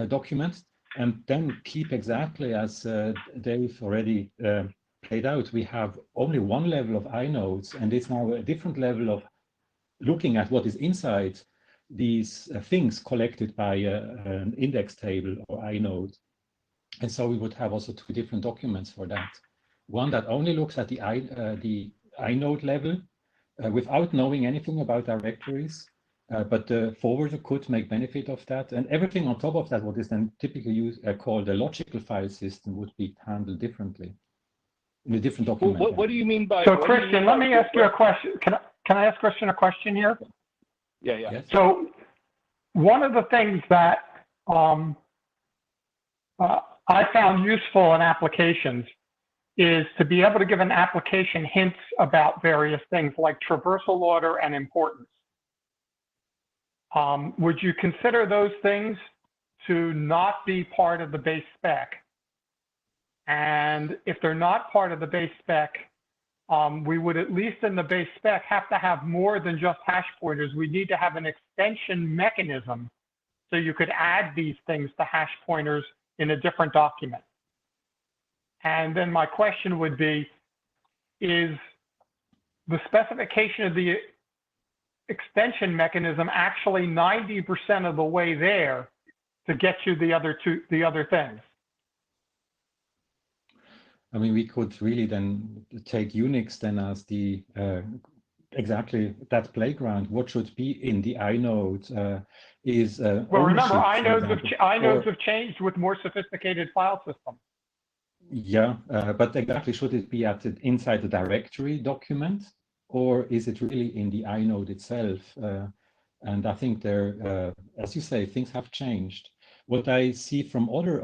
document and then keep exactly as Dave already played out. We have only one level of inodes, and it's now a different level of looking at what is inside these things collected by an index table or inode. And so we would have also 2 different documents for that. One that only looks at the inode level without knowing anything about directories, but the forwarder could make benefit of that. And everything on top of that, what is then typically called a logical file system, would be handled differently in a different document. What do you mean by? So Christian, let me ask you a question. Can I ask Christian a question here? Yeah, yeah. Yes. So one of the things that I found useful in applications is to be able to give an application hints about various things like traversal order and importance. Would you consider those things to not be part of the base spec? And if they're not part of the base spec, we would, at least in the base spec, have to have more than just hash pointers. We need to have an extension mechanism so you could add these things to hash pointers in a different document. And then my question would be, is the specification of the extension mechanism actually 90% of the way there to get you the other things? I mean, we could really then take Unix then as the exactly that playground. What should be in the inode is well, remember, inodes have changed with more sophisticated file systems. Yeah, but exactly, should it be inside the directory document, or is it really in the inode itself? And I think there, as you say, things have changed. What I see from other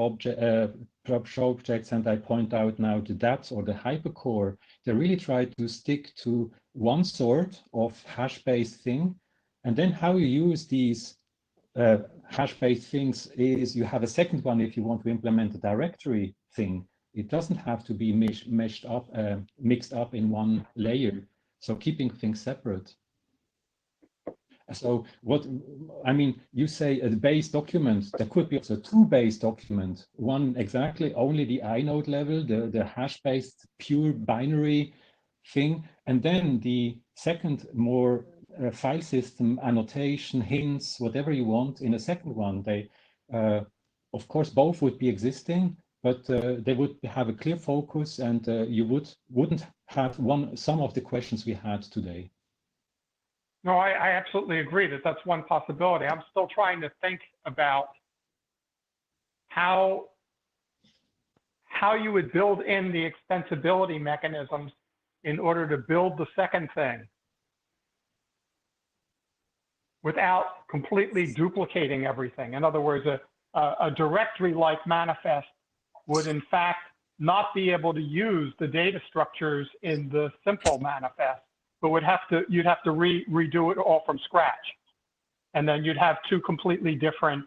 projects, and I point out now the DATS or the hypercore, they really try to stick to one sort of hash-based thing. And then how you use these hash-based things is you have a second one if you want to implement a directory thing. It doesn't have to be mixed up in one layer. So keeping things separate. So what, I mean, you say a base document, there could be also 2 base documents. One exactly only the inode level, the hash-based pure binary thing. And then the second more file system, annotation, hints, whatever you want in a second one. They, of course, both would be existing, but they would have a clear focus, and you wouldn't have some of the questions we had today. No, I absolutely agree that that's one possibility. I'm still trying to think about how you would build in the extensibility mechanisms in order to build the second thing without completely duplicating everything. In other words, a directory like manifest would in fact not be able to use the data structures in the simple manifest, but you'd have to redo it all from scratch. And then you'd have two completely different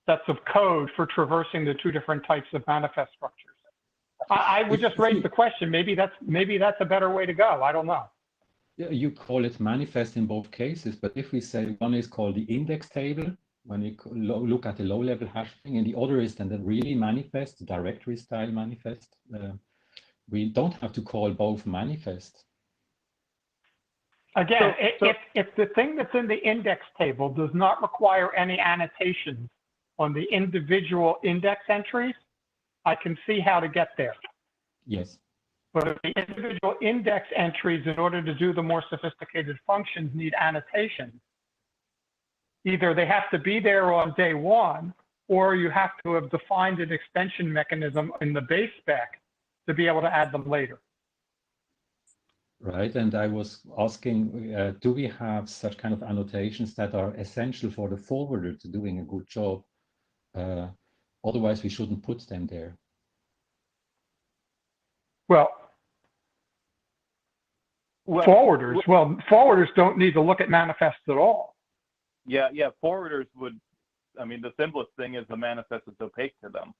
sets of code for traversing the two different types of manifest structures. I would just raise the question, maybe that's a better way to go. I don't know. You call it manifest in both cases, but if we say one is called the index table, when you look at the low-level hashing, and the other is then the really manifest, the directory style manifest, we don't have to call both manifest. Again, if the thing that's in the index table does not require any annotations on the individual index entries, I can see how to get there. Yes. But if the individual index entries, in order to do the more sophisticated functions, need annotations, either they have to be there on day one, or you have to have defined an extension mechanism in the base spec to be able to add them later. Right, and I was asking, do we have such kind of annotations that are essential for the forwarder to doing a good job? Otherwise, we shouldn't put them there. Well, forwarders don't need to look at manifests at all. Yeah, forwarders would, I mean, the simplest thing is the manifest is opaque to them.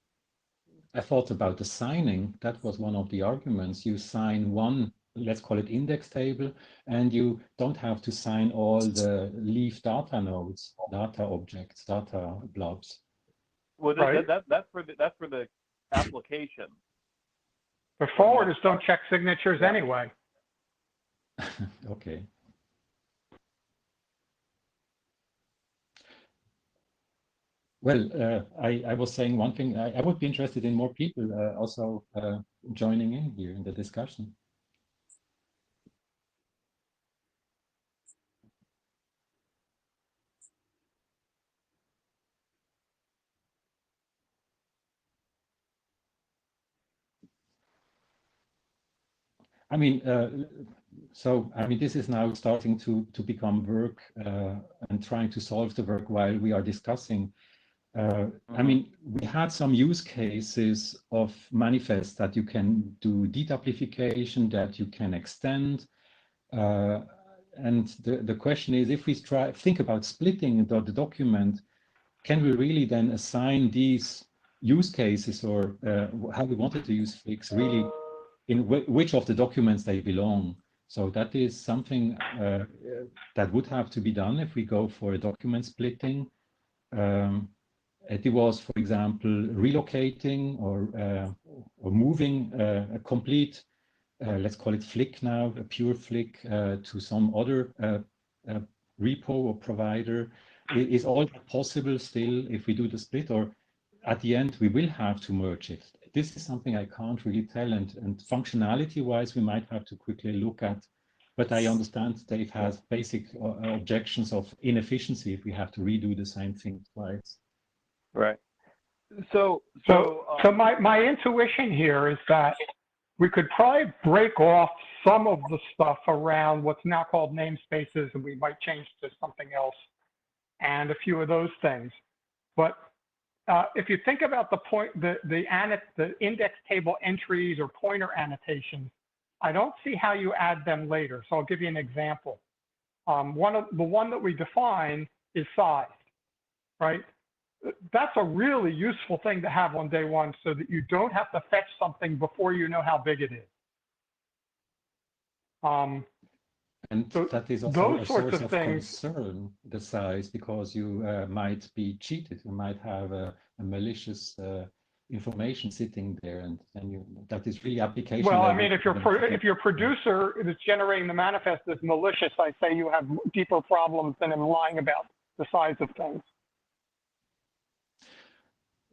I thought about the signing. That was one of the arguments. You sign one, let's call it index table, and you don't have to sign all the leaf data nodes, data objects, data blobs. Well, right. that's for the application. But forwarders don't check signatures anyway. Okay. Well, I was saying one thing. I would be interested in more people also joining in here in the discussion. I mean, this is now starting to become work and trying to solve the work while we are discussing. I mean, we had some use cases of manifests that you can do deduplication, that you can extend. And the question is, if we think about splitting the document, can we really then assign these use cases, or how we wanted to use Flix, really in which of the documents they belong? So that is something that would have to be done if we go for a document splitting. It was, for example, relocating or moving a complete, let's call it Flick now, a pure Flick to some other repo or provider. Is all possible still if we do the split, or at the end we will have to merge it? This is something I can't really tell, and functionality-wise we might have to quickly look at. But I understand Dave has basic objections of inefficiency if we have to redo the same thing twice. Right. So my intuition here is that we could probably break off some of the stuff around what's now called namespaces, and we might change to something else, and a few of those things. But if you think about the index table entries or pointer annotations, I don't see how you add them later. So I'll give you an example. The one that we define is size, right? That's a really useful thing to have on day one, so that you don't have to fetch something before you know how big it is. And so that is also those a sorts source of of things, concern, the size, because you might be cheated. You might have a malicious information sitting there, and that is really application. Well, I mean, if your producer that's generating the manifest is malicious, I say you have deeper problems than him lying about the size of things.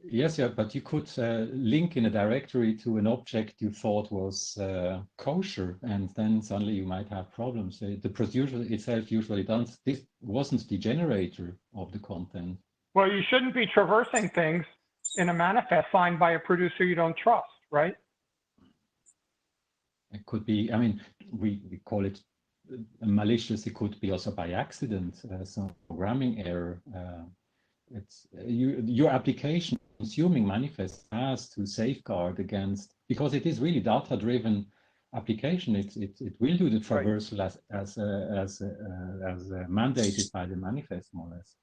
Yes, yeah, but you could link in a directory to an object you thought was kosher, and then suddenly you might have problems. The producer itself usually does. This wasn't the generator of the content. Well, you shouldn't be traversing things in a manifest signed by a producer you don't trust, right? It could be, I mean, we call it malicious. It could be also by accident, some programming error. It's your application consuming manifest has to safeguard against, because it is really data driven application, it will do the traversal as mandated by the manifest, more or less.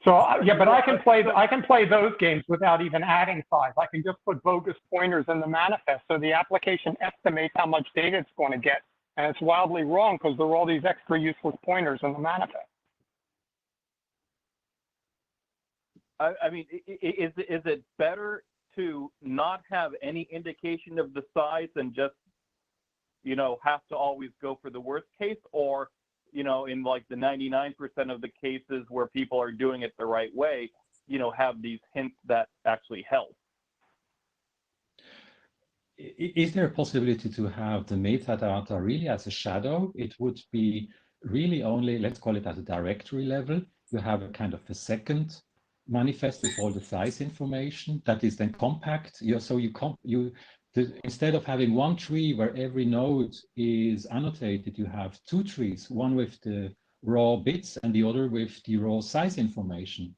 So yeah, but I can play those games without even adding size. I can just put bogus pointers in the manifest, so the application estimates how much data it's going to get, and it's wildly wrong because there are all these extra useless pointers in the manifest. I mean, is it better to not have any indication of the size and just, you know, have to always go for the worst case, or, you know, in like the 99% of the cases where people are doing it the right way, you know, have these hints that actually help? Is there a possibility to have the metadata really as a shadow? It would be really only, let's call it at a directory level. You have a kind of a second manifest with all the size information that is then compact. Instead of having one tree where every node is annotated, you have two trees, one with the raw bits and the other with the raw size information.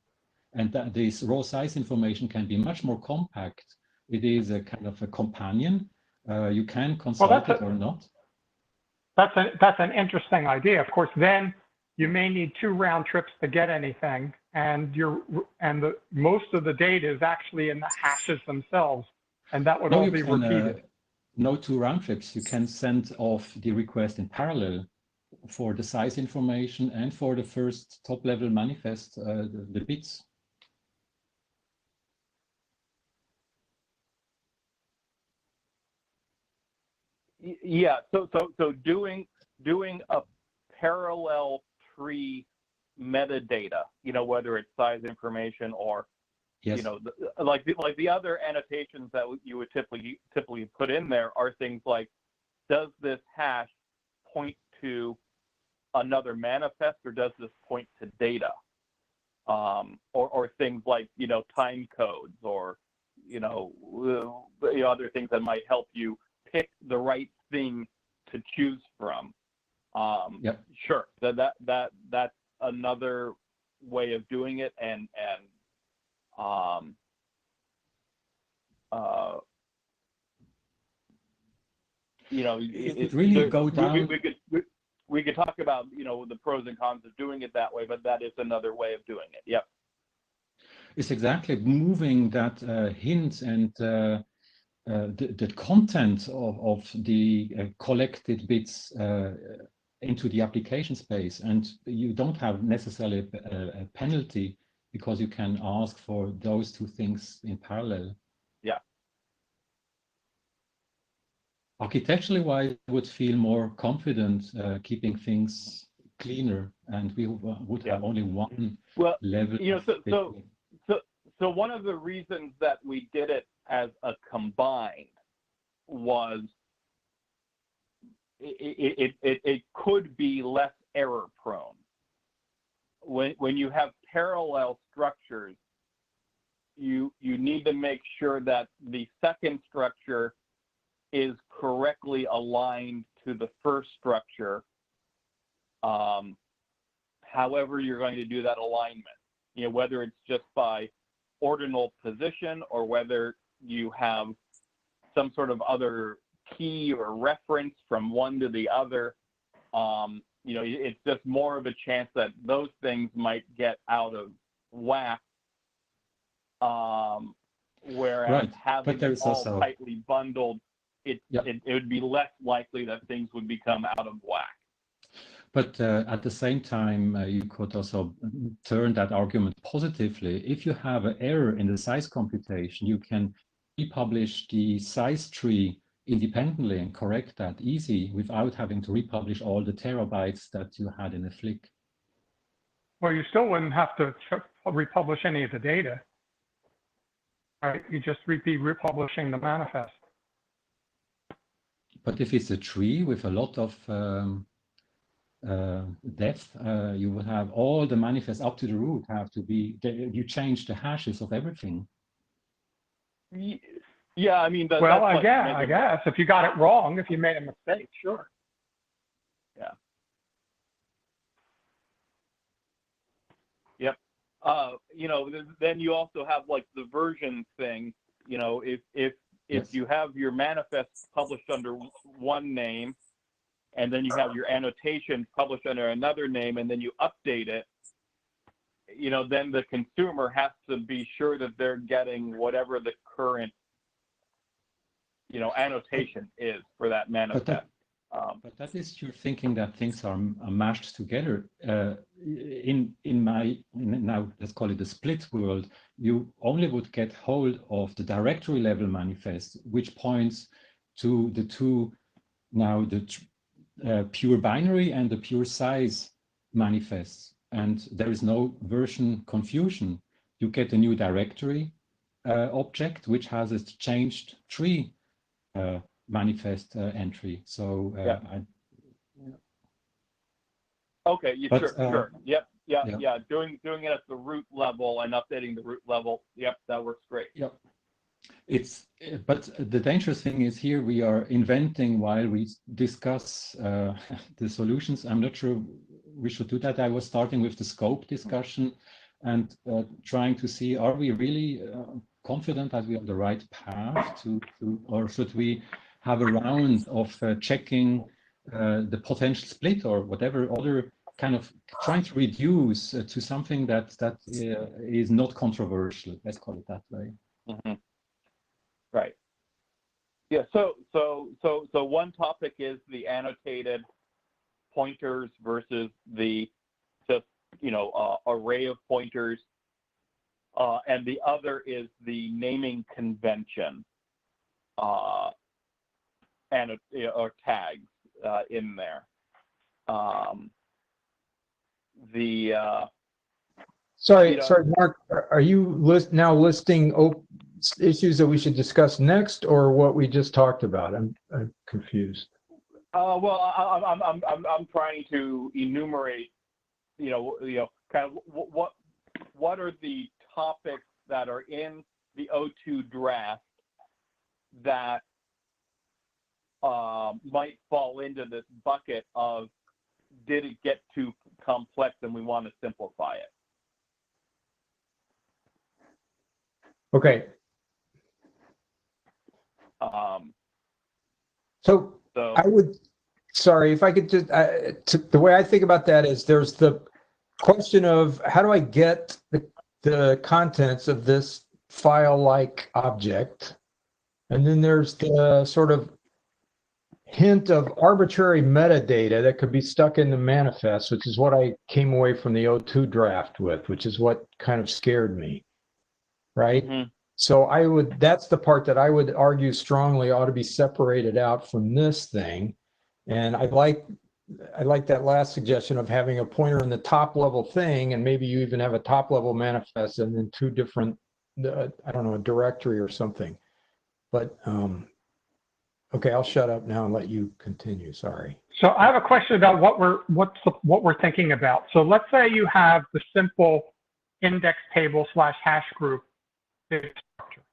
And that this raw size information can be much more compact. It is a kind of a companion. You can consult it or not. That's an interesting idea. Of course, then you may need 2 round trips to get anything, and most of the data is actually in the hashes themselves, and that would all be repeated. No 2 round trips. You can send off the request in parallel for the size information and for the first top level manifest, the bits. Yeah, so doing a parallel tree metadata, you know, whether it's size information or, yes, you know, like the other annotations that you would typically put in there are things like, does this hash point to another manifest, or does this point to data? Or things like, you know, time codes, or, you know, other things that might help you pick the right thing to choose from. Yep. Sure, that's another way of doing it, and you know, it really go down. We could talk about, you know, the pros and cons of doing it that way, but that is another way of doing it. Yep. It's exactly moving that hint and the content of the collected bits into the application space, and you don't have necessarily a penalty because you can ask for those 2 things in parallel. Yeah. Architecturally wise, I would feel more confident keeping things cleaner, and we would have only one level. You know, so one of the reasons that we did it as a combined was it could be less error prone. When you have parallel structures, you need to make sure that the second structure is correctly aligned to the first structure, however you're going to do that alignment. You know, whether it's just by ordinal position or whether you have some sort of other key or reference from one to the other. You know, it's just more of a chance that those things might get out of whack. Whereas having it all tightly bundled, it would be less likely that things would become out of whack. But at the same time, you could also turn that argument positively. If you have an error in the size computation, you can republish the size tree independently and correct that easy without having to republish all the terabytes that you had in a flick. Well, you still wouldn't have to republish any of the data, right? You just be republishing the manifest. But if it's a tree with a lot of depth, you will have all the manifests up to the root have to be, you change the hashes of everything. Yeah, I mean, well, I guess if you got it wrong, if you made a mistake, sure. Yeah. Yep. You know, then you also have like the version thing. You know, if if you have your manifest published under one name, and then you have your annotation published under another name, and then you update it, then the consumer has to be sure that they're getting whatever the current, annotation is for that manifest. But that is your thinking that things are mashed together. In my, now let's call it the split world, you only would get hold of the directory level manifest, which points to the two, now the pure binary and the pure size manifests. And there is no version confusion. You get a new directory object, which has a changed tree manifest entry. So Okay, sure. Yep, yeah. Doing it at the root level and updating the root level. Yep, that works great. Yep. But the dangerous thing is here we are inventing while we discuss the solutions. I'm not sure we should do that. I was starting with the scope discussion and trying to see, are we really confident that we're on the right path or should we have a round of checking the potential split or whatever other kind of trying to reduce to something that is not controversial, let's call it that way. Mm-hmm. Right. Yeah. So one topic is the annotated pointers versus the just array of pointers, and the other is the naming convention and or tags in there. Sorry, Mark. Are you now listing issues that we should discuss next, or what we just talked about? I'm confused. Well, I'm trying to enumerate, kind of what are the topics that are in the O2 draft that might fall into this bucket of did it get too complex and we want to simplify it. Okay. So I would, sorry, if I could just, the way I think about that is there's the question of how do I get the contents of this file-like object? And then there's the sort of hint of arbitrary metadata that could be stuck in the manifest, which is what I came away from the O2 draft with, which is what kind of scared me, right? Mm-hmm. So that's the part that I would argue strongly ought to be separated out from this thing. And I like that last suggestion of having a pointer in the top level thing, and maybe you even have a top level manifest and then two different, I don't know, a directory or something. But okay, I'll shut up now and let you continue. Sorry. So I have a question about what we're thinking about. So let's say you have the simple index table / hash group data structure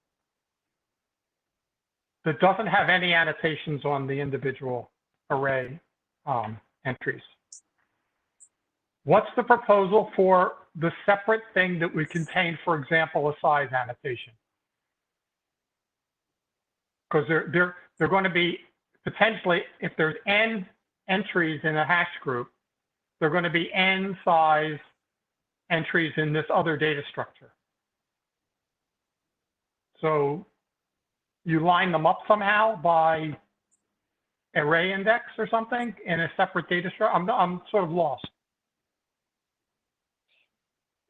that doesn't have any annotations on the individual array entries. What's the proposal for the separate thing that would contain, for example, a size annotation? Because they're going to be potentially, if there's n entries in a hash group, they're going to be n size entries in this other data structure. So you line them up somehow by array index or something in a separate data structure. I'm sort of lost.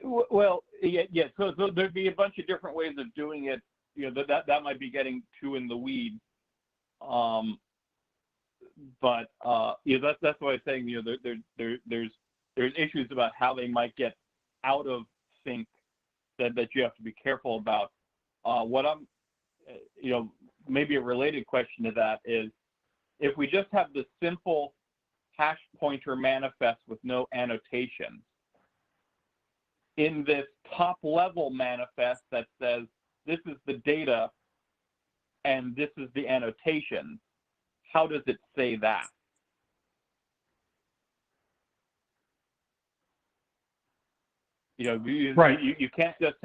Well, yeah. So there'd be a bunch of different ways of doing it. That might be getting too in the weeds. But that's why I'm saying there's issues about how they might get out of sync that you have to be careful about. What I'm, maybe a related question to that is, if we just have the simple hash pointer manifest with no annotations, in this top level manifest that says this is the data and this is the annotation, how does it say that? Right. You can't just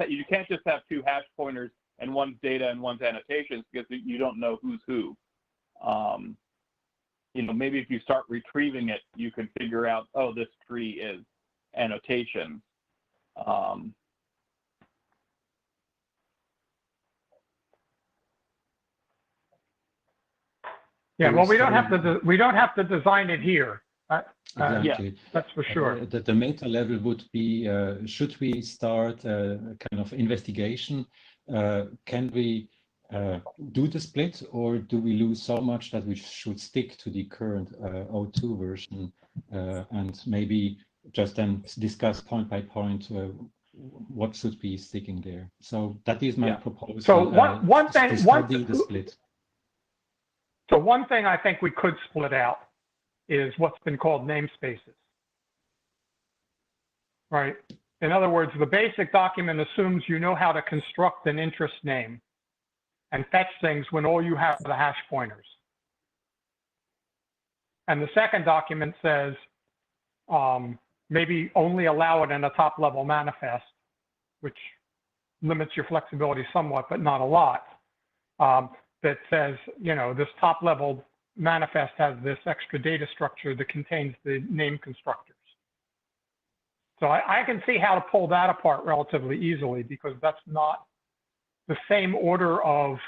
have two hash pointers and one's data and one's annotations because you don't know who's who. You know, maybe if you start retrieving it, you can figure out, oh, this tree is annotation. Yeah, well, we don't have to design it here. Exactly. That's for sure. The meta level would be, should we start a kind of investigation? Can we do the split, or do we lose so much that we should stick to the current O2 version and maybe just then discuss point by point what should be sticking there? So that is my proposal. So one thing, the split. So one thing I think we could split out is what's been called namespaces, right? In other words, the basic document assumes you know how to construct an interest name and fetch things when all you have are the hash pointers. And the second document says maybe only allow it in a top-level manifest, which limits your flexibility somewhat, but not a lot. That says, you know, this top-level manifest has this extra data structure that contains the name constructors. So I can see how to pull that apart relatively easily, because that's not the same order of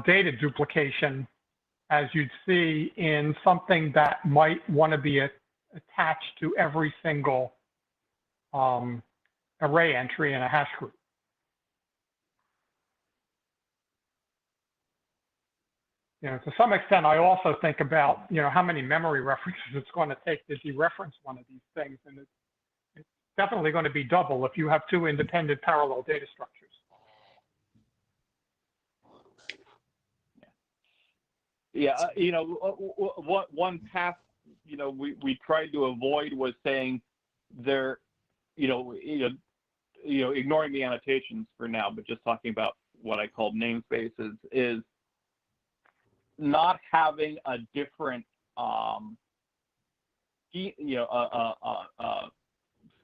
data duplication as you'd see in something that might want to be attached to every single array entry in a hash group. You know, to some extent, I also think about, you know, how many memory references it's going to take to dereference one of these things. And it's definitely going to be double if you have two independent parallel data structures. Yeah, you know, one path, you know, we tried to avoid was saying there, ignoring the annotations for now, but just talking about what I called namespaces, is not having a different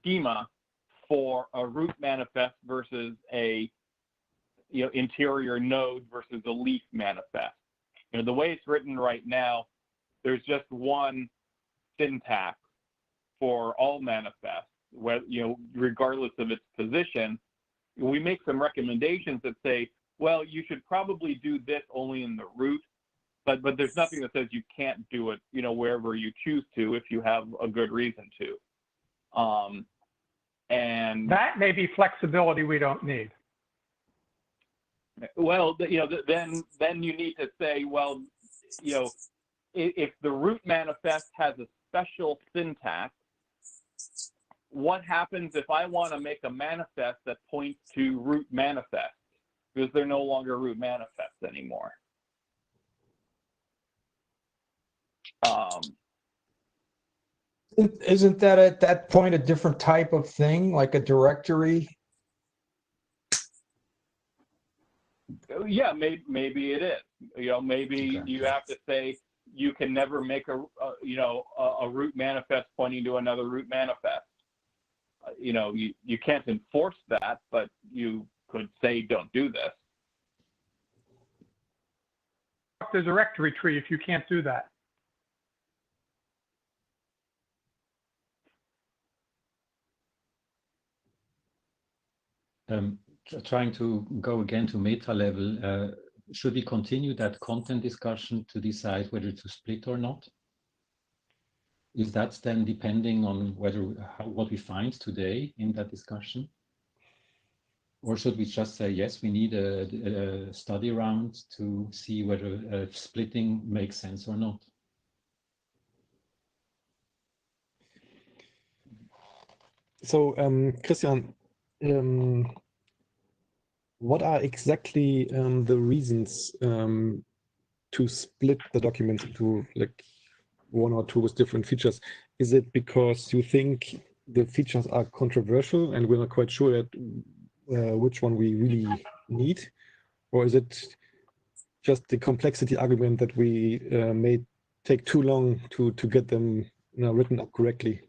schema for a root manifest versus a interior node versus a leaf manifest. You know, the way it's written right now, there's just one syntax for all manifests, where, regardless of its position. We make some recommendations that say, well, you should probably do this only in the root, but there's nothing that says you can't do it, wherever you choose to if you have a good reason to. And that may be flexibility we don't need. Well, then you need to say, well, if the root manifest has a special syntax, what happens if I want to make a manifest that points to root manifest, because they're no longer root manifests anymore? Isn't that at that point a different type of thing, like a directory? Yeah, maybe it is. Maybe you have to say you can never make a root manifest pointing to another root manifest. You can't enforce that, but you could say don't do this. The directory tree if you can't do that. Trying to go again to meta level, should we continue that content discussion to decide whether to split or not? Is that then depending on what we find today in that discussion? Or should we just say, yes, we need a study round to see whether splitting makes sense or not? So, Christian, what are exactly the reasons to split the document into like one or two with different features? Is it because you think the features are controversial and we're not quite sure that which one we really need? Or is it just the complexity argument that we may take too long to get them written up correctly?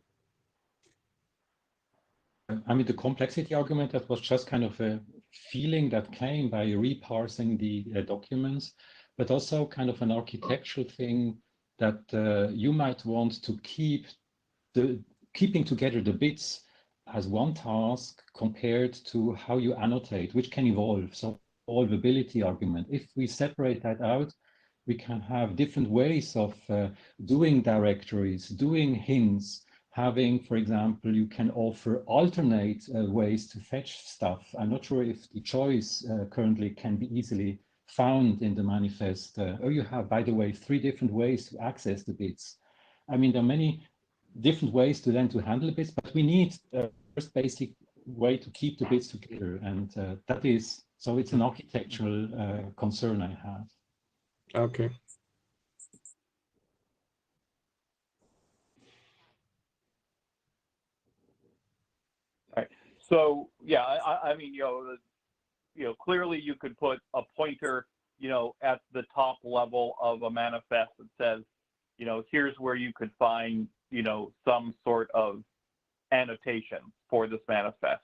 I mean, the complexity argument, that was just kind of a feeling that came by reparsing the documents, but also kind of an architectural thing that you might want to keeping together the bits as one task compared to how you annotate, which can evolve. So evolvability argument. If we separate that out, we can have different ways of doing directories, doing hints, having, for example, you can offer alternate ways to fetch stuff. I'm not sure if the choice currently can be easily found in the manifest. Or you have, by the way, 3 different ways to access the bits. I mean, there are many different ways to handle bits, but we need a first basic way to keep the bits together. And that is, so it's an architectural concern I have. Okay. Right. So yeah, I mean, clearly you could put a pointer, at the top level of a manifest that says, here's where you could find, some sort of annotation for this manifest,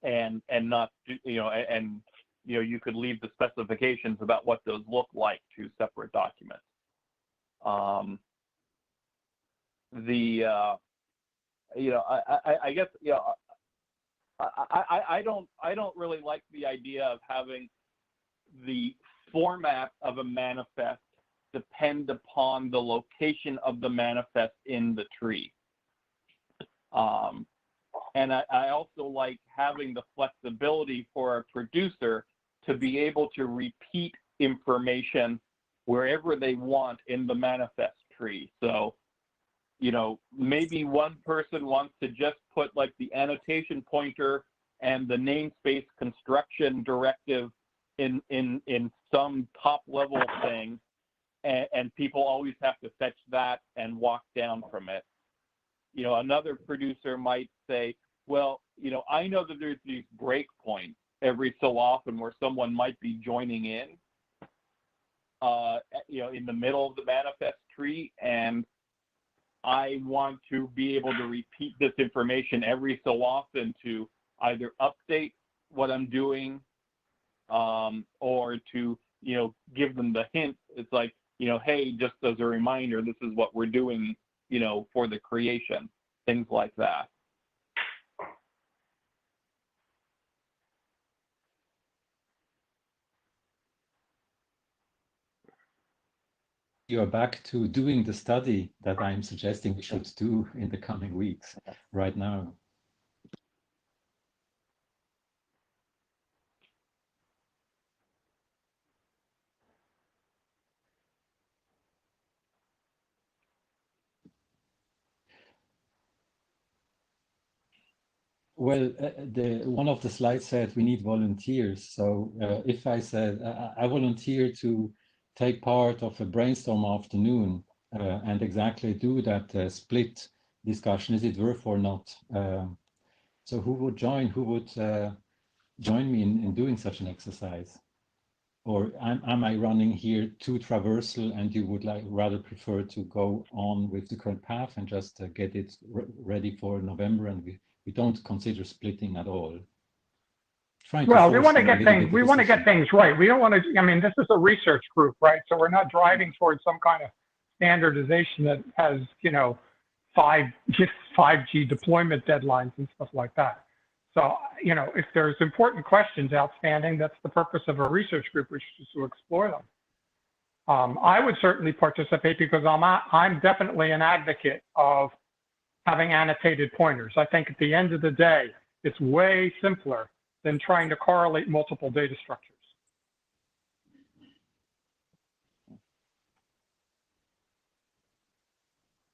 and not, you could leave the specifications about what those look like to separate documents. I guess, I don't really like the idea of having the format of a manifest depend upon the location of the manifest in the tree. And I also like having the flexibility for a producer to be able to repeat information wherever they want in the manifest tree. So, maybe one person wants to just put like the annotation pointer and the namespace construction directive in some top level thing, and people always have to fetch that and walk down from it. Another producer might say, well, I know that there's these breakpoints every so often where someone might be joining in, in the middle of the manifest tree, and I want to be able to repeat this information every so often to either update what I'm doing, or to, give them the hint. It's like, hey, just as a reminder, this is what we're doing, for the creation, things like that. You are back to doing the study that I'm suggesting we should do in the coming weeks right now. Well, one of the slides said we need volunteers. So if I said I volunteer to take part of a brainstorm afternoon and exactly do that split discussion, is it worth or not? So who would join? Who would join me in doing such an exercise? Or am I running here too traversal and you would rather prefer to go on with the current path and just get it ready for November, and we don't consider splitting at all? Well, we want to get things. We want to get things right. We don't want to. I mean, this is a research group, right? So we're not driving towards some kind of standardization that has, 5G deployment deadlines and stuff like that. So, if there's important questions outstanding, that's the purpose of a research group, which is to explore them. I would certainly participate because I'm definitely an advocate of having annotated pointers. I think at the end of the day, it's way simpler than trying to correlate multiple data structures.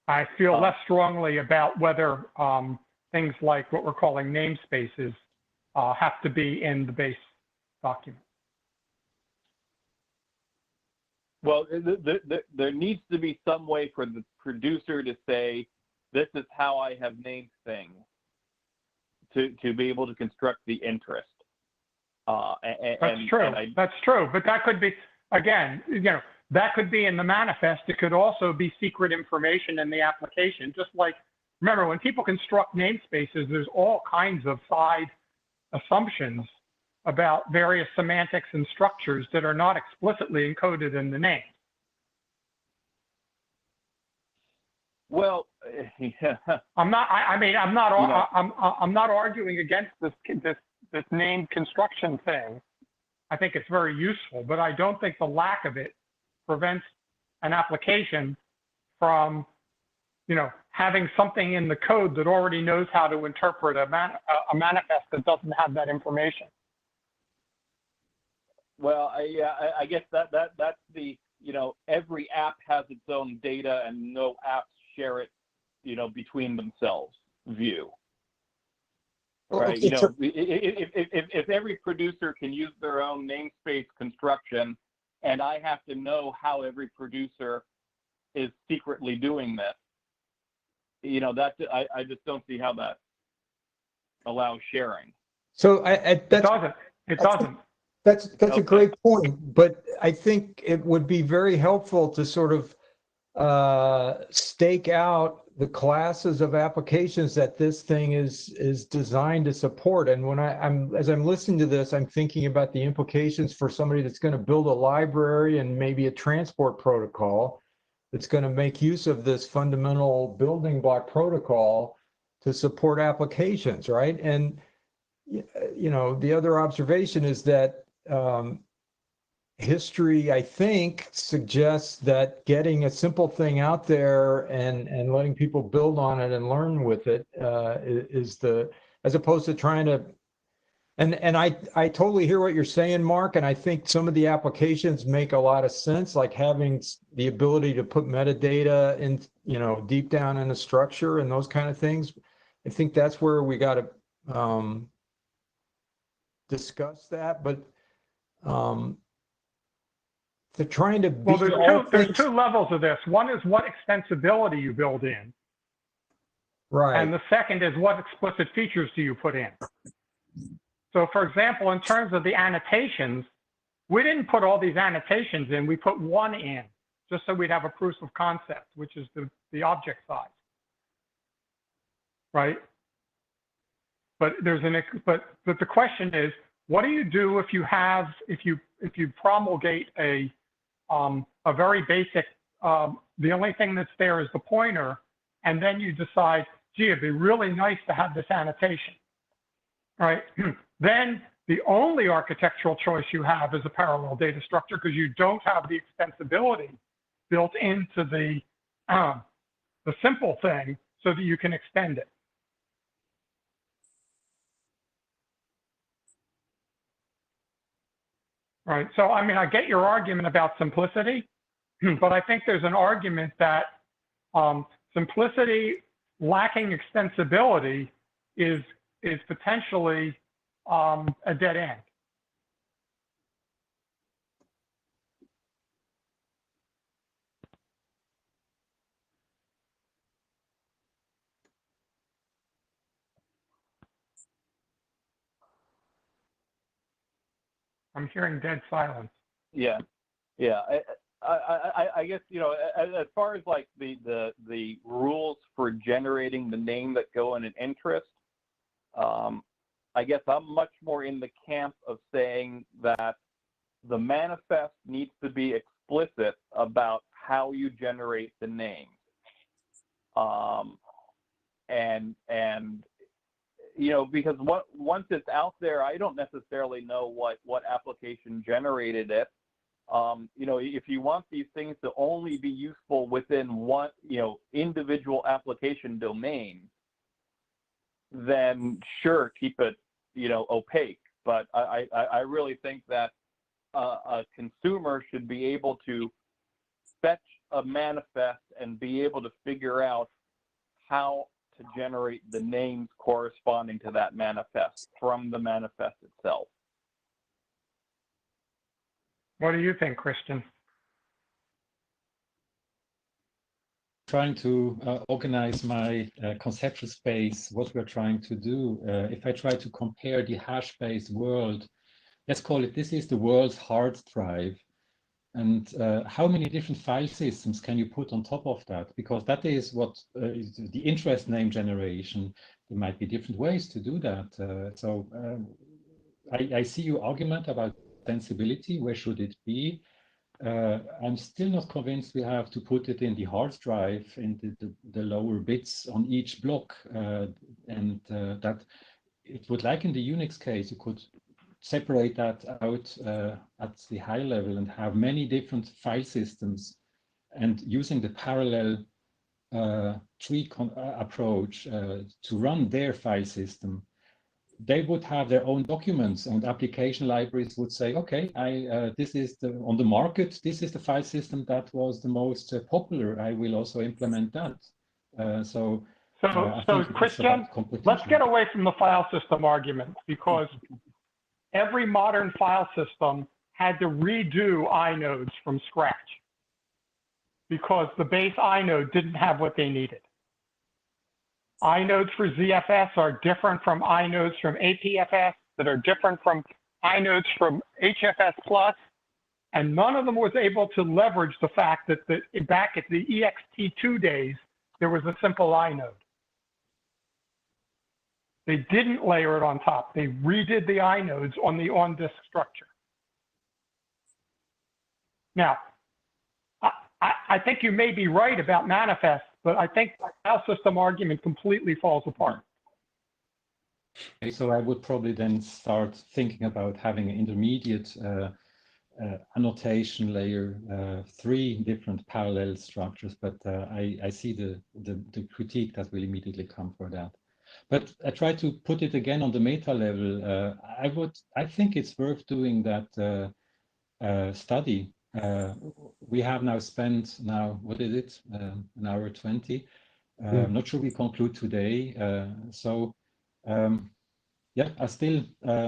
I feel less strongly about whether things like what we're calling namespaces have to be in the base document. Well, there needs to be some way for the producer to say, this is how I have named things, to be able to construct the interest. That's true. That's true. But that could be, again, that could be in the manifest. It could also be secret information in the application. Just like, remember, when people construct namespaces, there's all kinds of side assumptions about various semantics and structures that are not explicitly encoded in the name. Well, yeah. I'm not. I mean, I'm not. You know, I'm not arguing against this name construction thing. I think it's very useful, but I don't think the lack of it prevents an application from, having something in the code that already knows how to interpret a manifest that doesn't have that information. well, I guess that's the, every app has its own data and no apps share it, between themselves view. Right? Okay, sure. If every producer can use their own namespace construction, and I have to know how every producer is secretly doing this, I just don't see how that allows sharing. So It doesn't. It doesn't. That's Okay. a great point, but I think it would be very helpful to sort of stake out the classes of applications that this thing is designed to support. And when as I'm listening to this, I'm thinking about the implications for somebody that's going to build a library and maybe a transport protocol that's going to make use of this fundamental building block protocol to support applications, right? And the other observation is that history, I think, suggests that getting a simple thing out there and letting people build on it and learn with it is as opposed to trying to, and I totally hear what you're saying, Mark, and I think some of the applications make a lot of sense, like having the ability to put metadata in, deep down in a structure and those kind of things. I think that's where we got to discuss that, but they're trying to Well, be there's two levels of this. One is what extensibility you build in. right. And the second is what explicit features do you put in. So for example, in terms of the annotations, we didn't put all these annotations in, we put one in, just so we'd have a proof of concept, which is the object size, right? But but the question is, what do you do if you promulgate a very basic, the only thing that's there is the pointer, and then you decide, gee, it'd be really nice to have this annotation, right? Then the only architectural choice you have is a parallel data structure because you don't have the extensibility built into the simple thing so that you can extend it. Right. So, I mean, I get your argument about simplicity, but I think there's an argument that simplicity lacking extensibility is potentially a dead end. I'm hearing dead silence. Yeah. I guess, as far as like the rules for generating the name that go in an interest, I guess I'm much more in the camp of saying that the manifest needs to be explicit about how you generate the name. Because once it's out there, I don't necessarily know what application generated it. If you want these things to only be useful within one, individual application domain, then sure, keep it, opaque. But I really think that a consumer should be able to fetch a manifest and be able to figure out how to generate the names corresponding to that manifest from the manifest itself. What do you think, Christian? Trying to organize my conceptual space, what we're trying to do. If I try to compare the hash-based world, let's call it, this is the world's hard drive. And how many different file systems can you put on top of that? Because that is what is the interest name generation. There might be different ways to do that. I see your argument about sensibility. Where should it be? I'm still not convinced we have to put it in the hard drive, in the lower bits on each block, and that it would, like in the Unix case, you could separate that out at the high level and have many different file systems, and using the parallel tree approach to run their file system. They would have their own documents, and application libraries would say, okay, this is on the market, this is the file system that was the most popular. I will also implement that. So Christian, let's get away from the file system argument, because every modern file system had to redo inodes from scratch because the base inode didn't have what they needed. Inodes for ZFS are different from inodes from APFS, that are different from inodes from HFS Plus, and none of them was able to leverage the fact that back at the ext2 days, there was a simple inode. They didn't layer it on top. They redid the inodes on the on-disk structure. Now, I think you may be right about manifest, but I think the file system argument completely falls apart. Okay, so I would probably then start thinking about having an intermediate annotation layer, 3 different parallel structures, but I see the critique that will immediately come for that. But I try to put it again on the meta level. I think it's worth doing that study. We have now spent what is it, an hour 20. I'm not sure we conclude today. Yeah, I still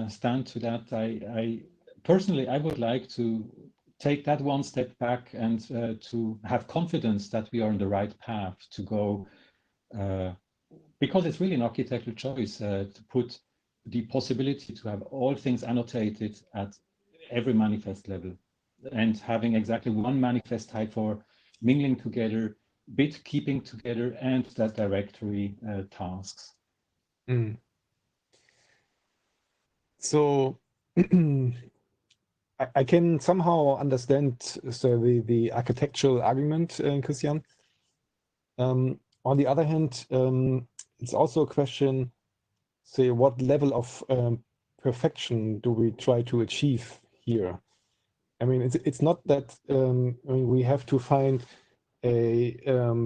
stand to that. I personally, I would like to take that one step back and to have confidence that we are on the right path to go, because it's really an architectural choice to put the possibility to have all things annotated at every manifest level, and having exactly one manifest type for mingling together, bit keeping together, and that directory tasks. So I can somehow understand the architectural argument, Christian. On the other hand, it's also a question, say, what level of perfection do we try to achieve here? I mean, it's not that I mean, we have to find a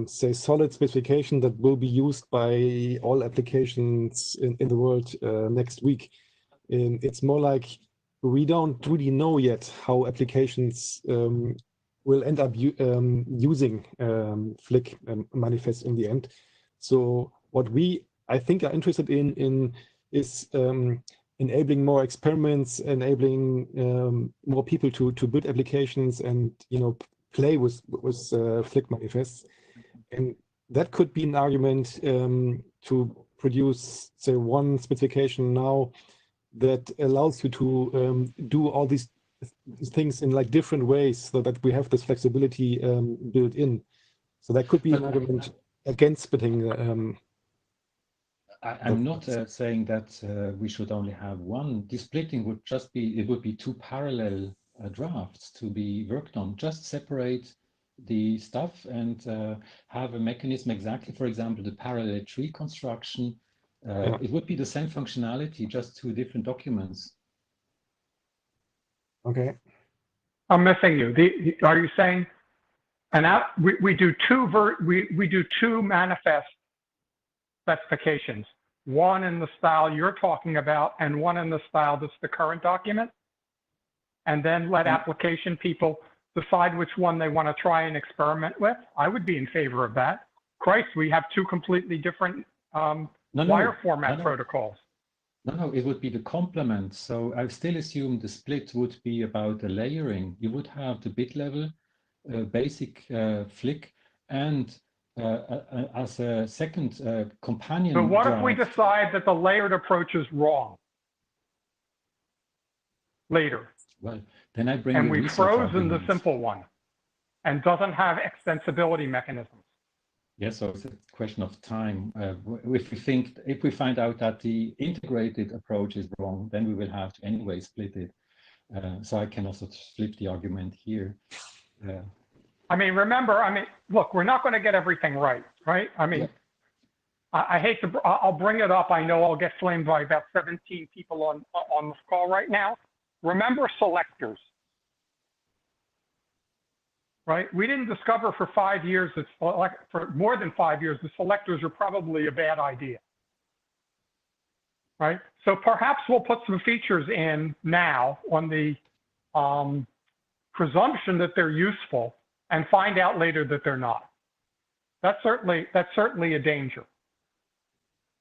say solid specification that will be used by all applications in the world next week. It's more like we don't really know yet how applications will end up using Flick manifest in the end. So what I think are interested in is enabling more experiments, enabling more people to build applications and play with Flick manifests, and that could be an argument to produce, say, one specification now that allows you to do all these things in like different ways, so that we have this flexibility built in. So that could be an argument against splitting. I'm not saying that we should only have one. The splitting would just be, it would be 2 parallel drafts to be worked on. Just separate the stuff and have a mechanism exactly, for example, the parallel tree construction. It would be the same functionality, just 2 different documents. Okay. I'm missing you. Are you saying, and we do two manifest specifications, one in the style you're talking about and one in the style that's the current document, and then let application people decide which one they want to try and experiment with? I would be in favor of that. Christ, we have 2 completely different wire format protocols. No, it would be the complement. So I still assume the split would be about the layering. You would have the bit level, basic Flick, and as a second companion. So what if we decide that the layered approach is wrong later? Well, then I bring And you we've research frozen the arguments. simple one and doesn't have extensibility mechanisms. Yes, so it's a question of time. If we find out that the integrated approach is wrong, then we will have to anyway split it. So I can also flip the argument here. I mean, remember, look, we're not going to get everything right? I mean, yeah. I hate to, I'll bring it up. I know I'll get flamed by about 17 people on this call right now. Remember selectors, right? We didn't discover for 5 years, for more than 5 years, the selectors are probably a bad idea, right? So perhaps we'll put some features in now on the presumption that they're useful and find out later that they're not. That's certainly a danger,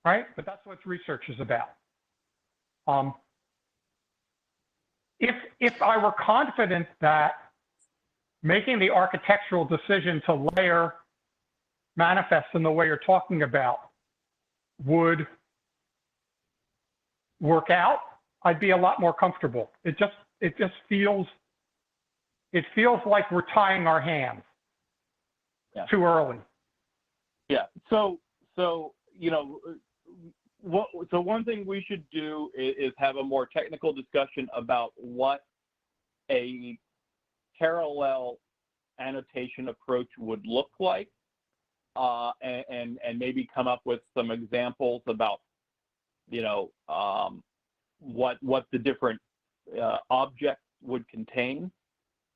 right? But that's what research is about. If I were confident that making the architectural decision to layer manifests in the way you're talking about would work out, I'd be a lot more comfortable. It just feels like we're tying our hands too early. Yeah. So you know, so one thing we should do is have a more technical discussion about what a parallel annotation approach would look like, and maybe come up with some examples about, you know, what the different objects would contain,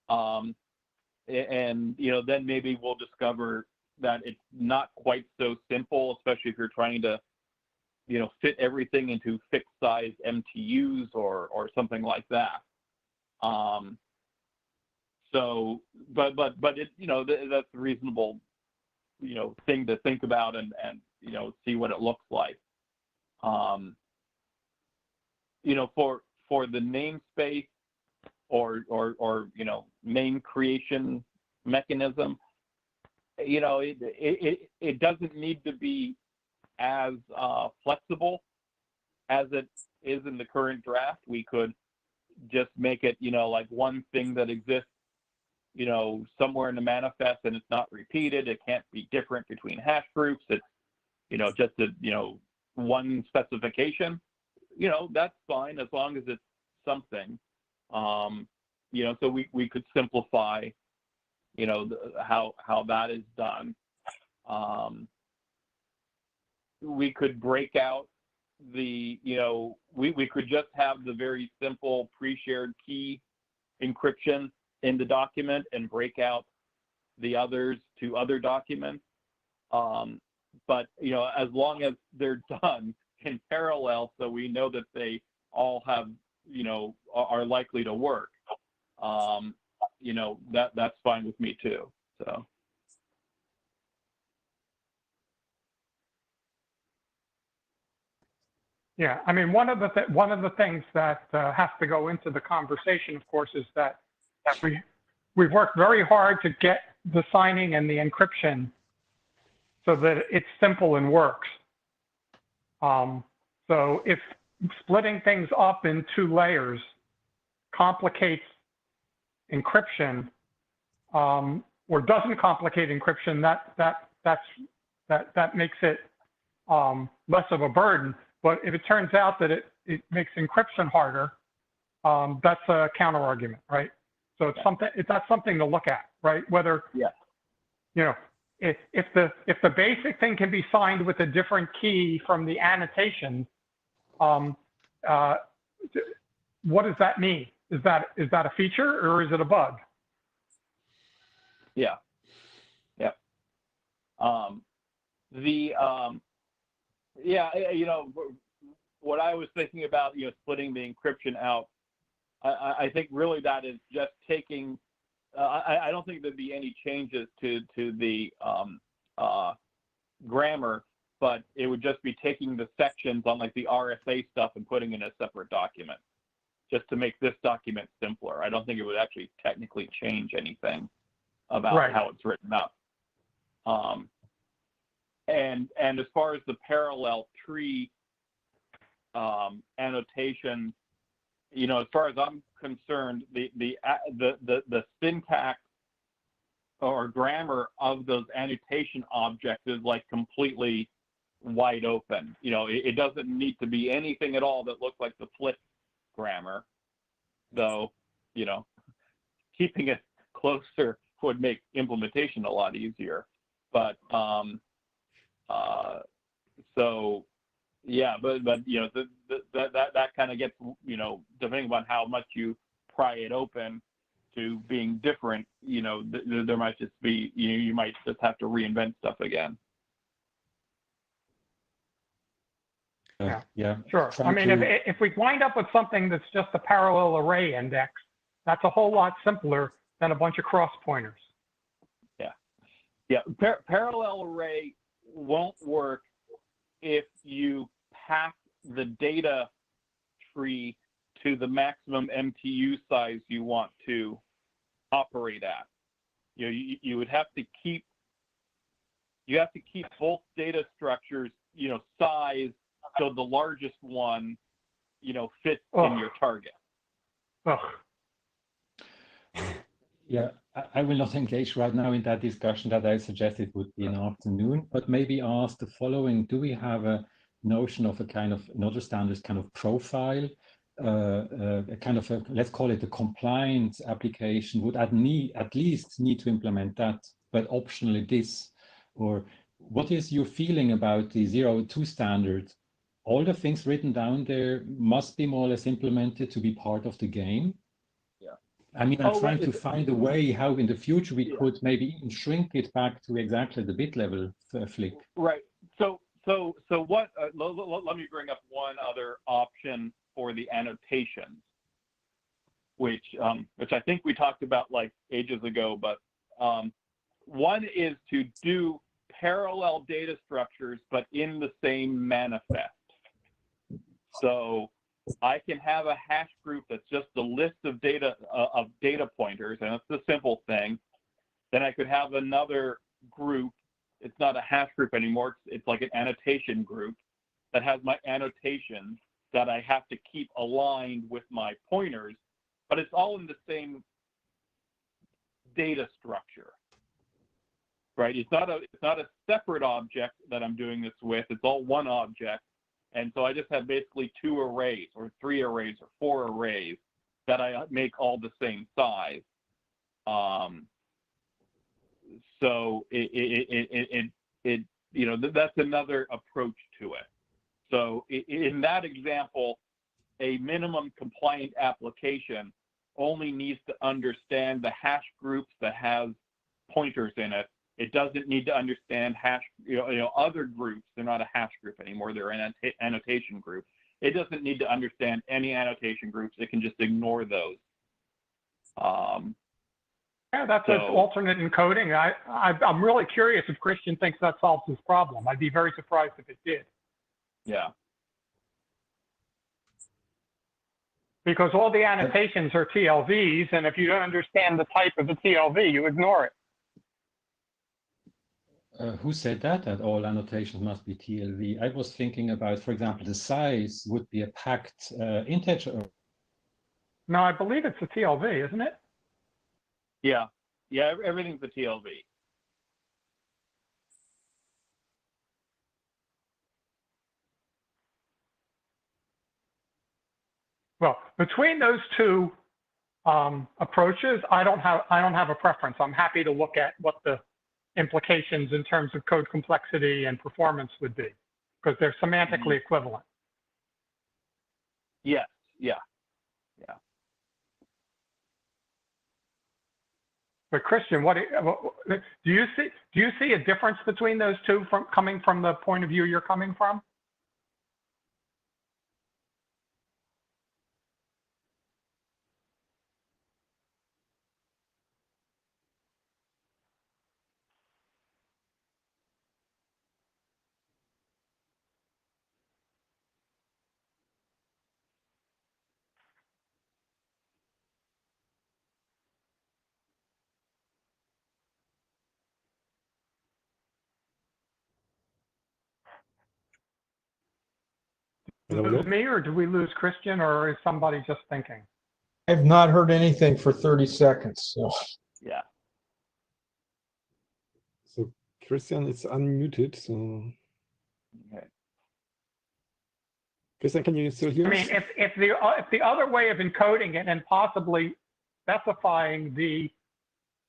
and you know, then maybe we'll discover that it's not quite so simple, especially if you're trying to, you know, fit everything into fixed size MTUs or something like that. So, but it, you know, that's a reasonable, you know, thing to think about and you know, see what it looks like. You know, for the namespace or you know, name creation mechanism, you know, it doesn't need to be as flexible as it is in the current draft. We could just make it, you know, like one thing that exists, you know, somewhere in the manifest and it's not repeated. It can't be different between hash groups. It's, you know, just a, you know, one specification. You know, that's fine as long as it's something. You know, so we could simplify, you know, how that is done. We could break out the, you know, we could just have the very simple pre-shared key encryption in the document and break out the others to other documents. But, you know, as long as they're done in parallel, so we know that they all have, you know, are likely to work, you know, that's fine with me too, so. Yeah, I mean, one of the things that has to go into the conversation, of course, is that we've worked very hard to get the signing and the encryption so that it's simple and works. So if splitting things up in 2 layers complicates encryption, or doesn't complicate encryption, that makes it less of a burden. But if it turns out that it makes encryption harder, that's a counter argument, right? So that's something to look at, right? Whether, you know, if the basic thing can be signed with a different key from the annotation, what does that mean? Is that a feature or is it a bug? Yeah. Yeah, you know, what I was thinking about, you know, splitting the encryption out, I think really that is just taking, I don't think there'd be any changes to the grammar, but it would just be taking the sections on like the RSA stuff and putting in a separate document, just to make this document simpler. I don't think it would actually technically change anything about how it's written up. And as far as the parallel tree annotation, you know, as far as I'm concerned, the syntax or grammar of those annotation objects is like completely wide open. You know, it doesn't need to be anything at all that looks like the Flip grammar, though, you know, keeping it closer would make implementation a lot easier. But so yeah, but you know, that kind of gets, you know, depending on how much you pry it open to being different, you know, there might just be, you might just have to reinvent stuff again. Yeah, Sure. I mean, if we wind up with something that's just a parallel array index, that's a whole lot simpler than a bunch of cross pointers. Yeah, parallel array won't work if you pack the data tree to the maximum MTU size you want to operate at. You know, you would have to keep, both data structures, you know, size so the largest one, you know, fits in your target. Yeah, I will not engage right now in that discussion. That I suggested would be an afternoon, but maybe ask the following: do we have a notion of a kind of another standard kind of profile, a kind of a, let's call it a compliant application would at least need to implement that, but optionally this? Or what is your feeling about the 0.2 standard? All the things written down there must be more or less implemented to be part of the game. I mean, I'm trying to find a way how in the future we could maybe even shrink it back to exactly the bit level Flip. Right. So what? Let me bring up one other option for the annotations, which I think we talked about like ages ago. But one is to do parallel data structures, but in the same manifest. So I can have a hash group that's just a list of data pointers, and it's a simple thing. Then I could have another group. It's not a hash group anymore. It's like an annotation group that has my annotations that I have to keep aligned with my pointers, but it's all in the same data structure, right? It's not a separate object that I'm doing this with. It's all one object. And so I just have basically 2 arrays or 3 arrays or 4 arrays that I make all the same size. So it you know, that's another approach to it. So in that example, a minimum compliant application only needs to understand the hash groups that has pointers in it. It doesn't need to understand hash, you know, other groups. They're not a hash group anymore. They're an annotation group. It doesn't need to understand any annotation groups. It can just ignore those. Yeah, that's an alternate encoding. I'm really curious if Christian thinks that solves this problem. I'd be very surprised if it did. Yeah. Because all the annotations are TLVs, and if you don't understand the type of the TLV, you ignore it. Who said that all annotations must be TLV? I was thinking about, for example, the size would be a packed integer. No, I believe it's a TLV, isn't it? Yeah. Yeah, everything's a TLV. Well, between those two approaches, I don't have a preference. I'm happy to look at what the implications in terms of code complexity and performance would be, because they're semantically equivalent. Yes. Yeah. Yeah. But Christian, do you see a difference between those two coming from the point of view you're coming from? lose me, or do we lose Christian, or is somebody just thinking? I've not heard anything for 30 seconds. So. Yeah. So Christian is unmuted. So Okay. Christian, can you still hear I us? mean, if the other way of encoding it and possibly specifying the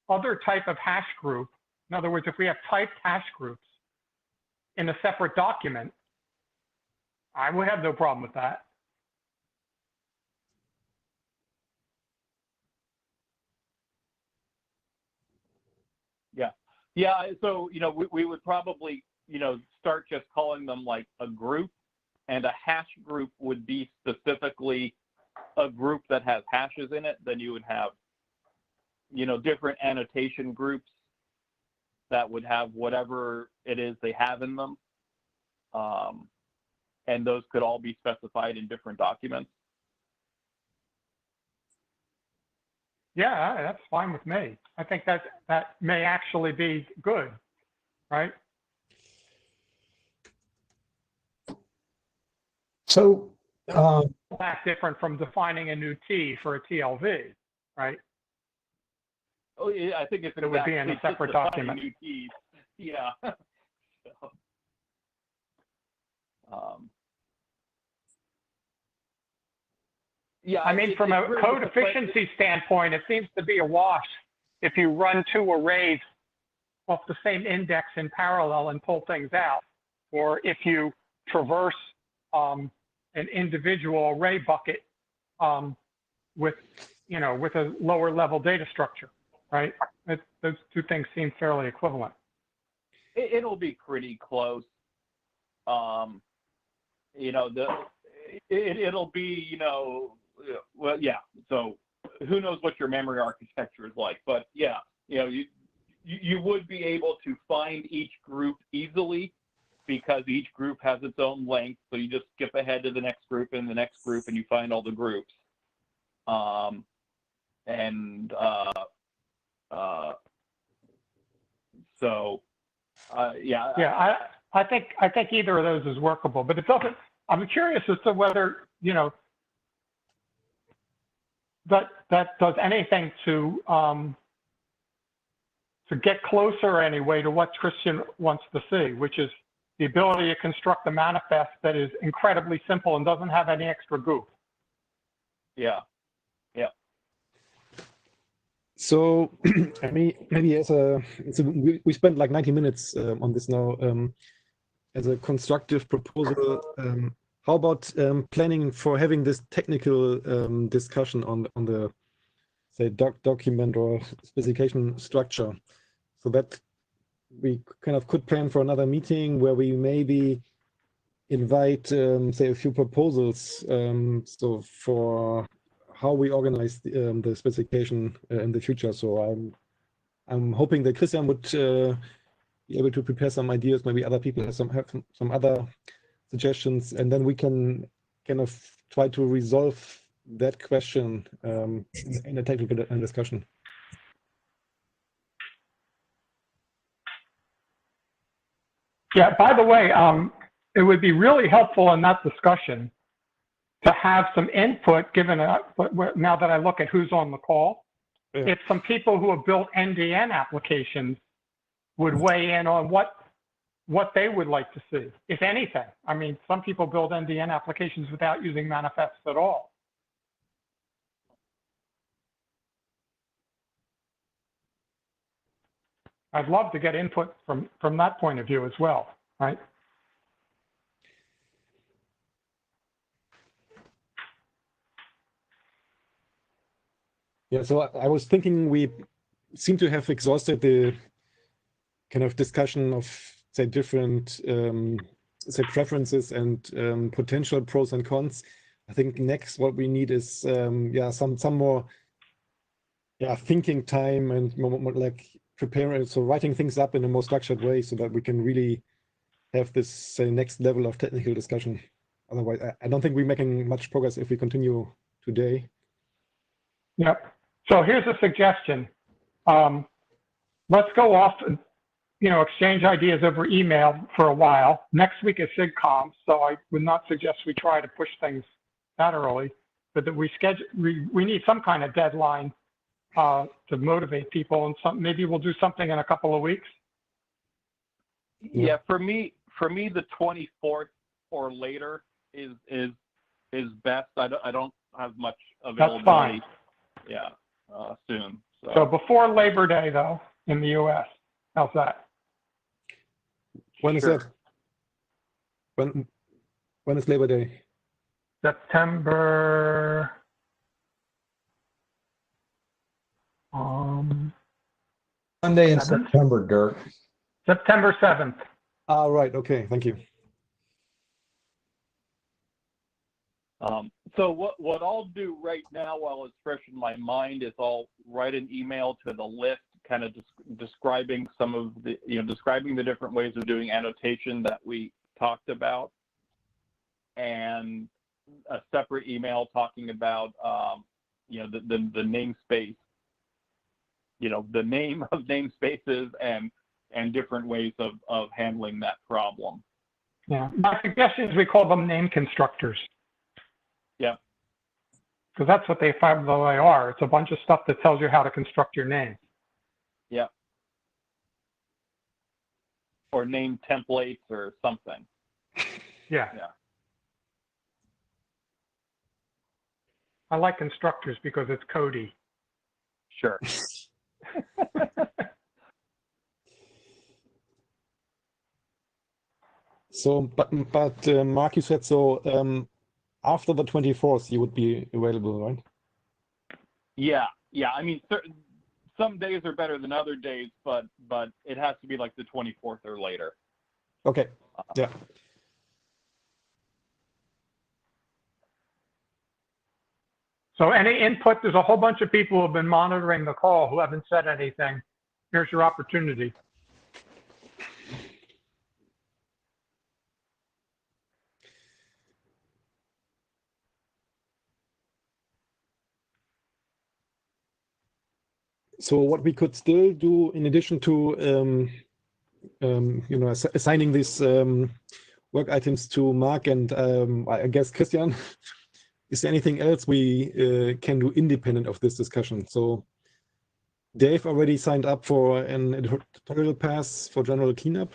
other type of hash group, in other words, if we have typed hash groups in a separate document, I would have no problem with that. Yeah. Yeah. So, you know, we would probably, you know, start just calling them like a group, and a hash group would be specifically a group that has hashes in it. Then you would have, you know, different annotation groups that would have whatever it is they have in them. And those could all be specified in different documents. Yeah, that's fine with me. I think that may actually be good, right? So, That's different from defining a new T for a TLV, right? Oh, yeah, I think it's It would be in a separate document. New keys. Yeah. Yeah. I mean, from a code efficiency standpoint, it seems to be a wash if you run two arrays off the same index in parallel and pull things out, or if you traverse an individual array bucket with, you know, with a lower level data structure, right? Those two things seem fairly equivalent. It'll be pretty close. You know, it'll be, you know, well, yeah. So who knows what your memory architecture is like, but yeah, you know, you would be able to find each group easily because each group has its own length. So you just skip ahead to the next group and the next group, and you find all the groups. Yeah. Yeah, I think either of those is workable, but it doesn't. I'm curious as to whether, you know, that does anything to get closer anyway to what Christian wants to see, which is the ability to construct a manifest that is incredibly simple and doesn't have any extra goof. Yeah. Yeah. So maybe we spent like 90 minutes on this now. As a constructive proposal, how about planning for having this technical discussion on the say document or specification structure, so that we kind of could plan for another meeting where we maybe invite say a few proposals, so for how we organize the specification in the future. So I'm hoping that Christian would be able to prepare some ideas. Maybe other people have some other suggestions, and then we can kind of try to resolve that question in a technical discussion. Yeah, by the way, it would be really helpful in that discussion to have some input given, now that I look at who's on the call, Yeah. if some people who have built NDN applications would weigh in on what they would like to see, if anything. I mean, some people build NDN applications without using manifests at all. I'd love to get input from that point of view as well, right? Yeah, so I was thinking we seem to have exhausted the kind of discussion of, say, different say preferences and potential pros and cons. I think next what we need is yeah, some more thinking time and more like preparing, so writing things up in a more structured way so that we can really have this, say, next level of technical discussion. Otherwise, I don't think we're making much progress if we continue today. Yep. So here's a suggestion. Let's go off, exchange ideas over email for a while. Next week is SIGCOM, so I would not suggest we try to push things that early, but that we need some kind of deadline to motivate people, and maybe we'll do something in a couple of weeks. Yeah, for me, the 24th or later is best. I don't have much availability. That's fine. Yeah, soon. So before Labor Day, though, in the U.S. How's that? When is that? When is Labor Day? September. Monday in 7th? September, Dirk. September 7th. Ah, right. Okay. Thank you. So what I'll do right now, while it's fresh in my mind, is I'll write an email to the list, kind of describing some of the, describing the different ways of doing annotation that we talked about, and a separate email talking about, the namespace, the name of namespaces and different ways of handling that problem. Yeah. My suggestion is we call them name constructors. Yeah. Because that's what they probably are. It's a bunch of stuff that tells you how to construct your name. Yeah. Or name templates or something. Yeah. Yeah. I like constructors because it's codey. Sure. So, but Mark, you said so. After the 24th, you would be available, right? Yeah. I mean, some days are better than other days, but it has to be like the 24th or later. Okay. Yeah. So any input, there's a whole bunch of people who have been monitoring the call who haven't said anything. Here's your opportunity. So what we could still do, in addition to assigning these work items to Mark and I guess Christian, is there anything else we can do independent of this discussion? So Dave already signed up for an editorial pass for general cleanup.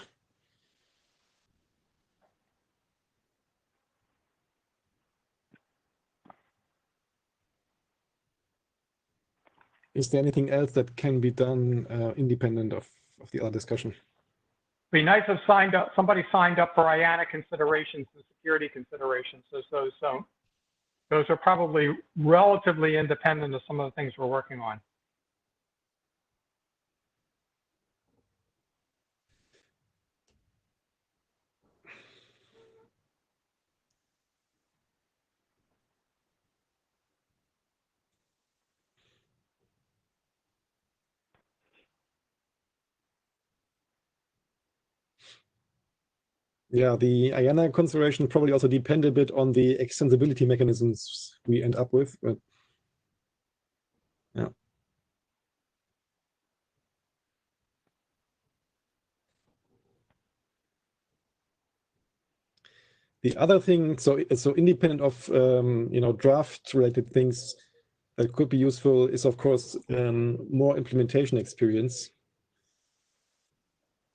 Is there anything else that can be done independent of the other discussion? Be nice if somebody signed up for IANA considerations and security considerations. So those are probably relatively independent of some of the things we're working on. Yeah, the IANA consideration probably also depend a bit on the extensibility mechanisms we end up with, but yeah. The other thing, so independent of draft related things that could be useful is of course more implementation experience.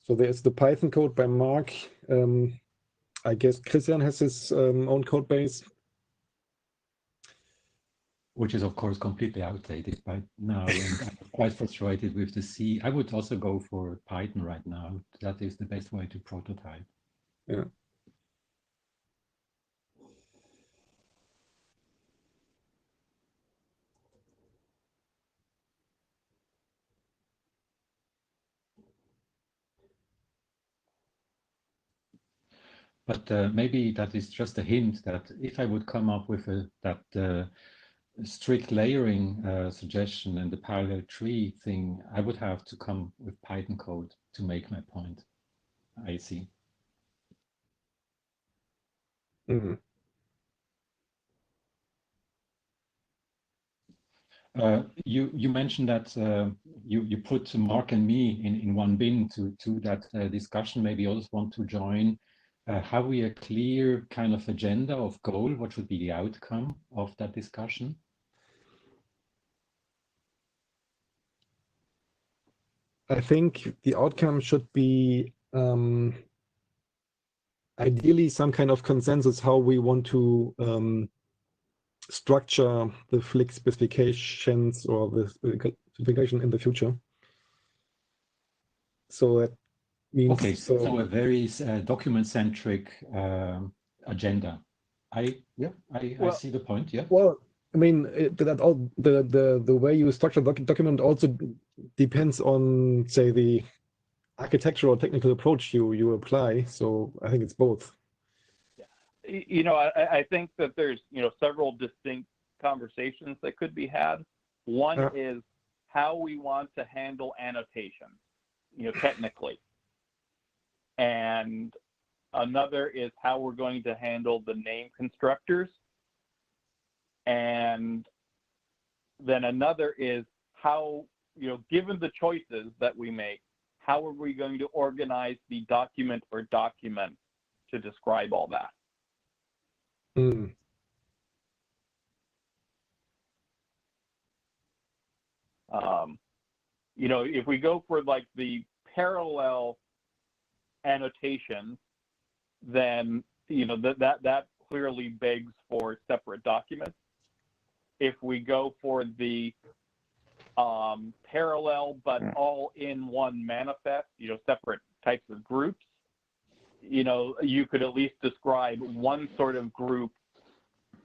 So there's the Python code by Mark. I guess Christian has his own code base. Which is of course completely outdated by now, and I'm quite frustrated with the C. I would also go for Python right now. That is the best way to prototype. Yeah. But maybe that is just a hint that if I would come up with that strict layering suggestion and the parallel tree thing, I would have to come with Python code to make my point. I see. Mm-hmm. You mentioned that you put Mark and me in one bin to that discussion. Maybe others want to join. Have we a clear kind of agenda of goal? What would be the outcome of that discussion? I think the outcome should be ideally some kind of consensus how we want to structure the Flick specifications or the specification in the future. So that means okay, so a very document-centric agenda. I see the point. Yeah. Well, I mean that all the way you structure the document also depends on, say, the architectural or technical approach you apply. So I think it's both. You know, I think that there's, you know, several distinct conversations that could be had. One is how we want to handle annotations, you know, technically. And another is how we're going to handle the name constructors. And then another is how, you know, given the choices that we make, how are we going to organize the document or documents to describe all that? Mm. You know, if we go for like the parallel annotation, then, you know, that clearly begs for separate documents. If we go for the parallel but all in one manifest, you know, separate types of groups, you know, you could at least describe one sort of group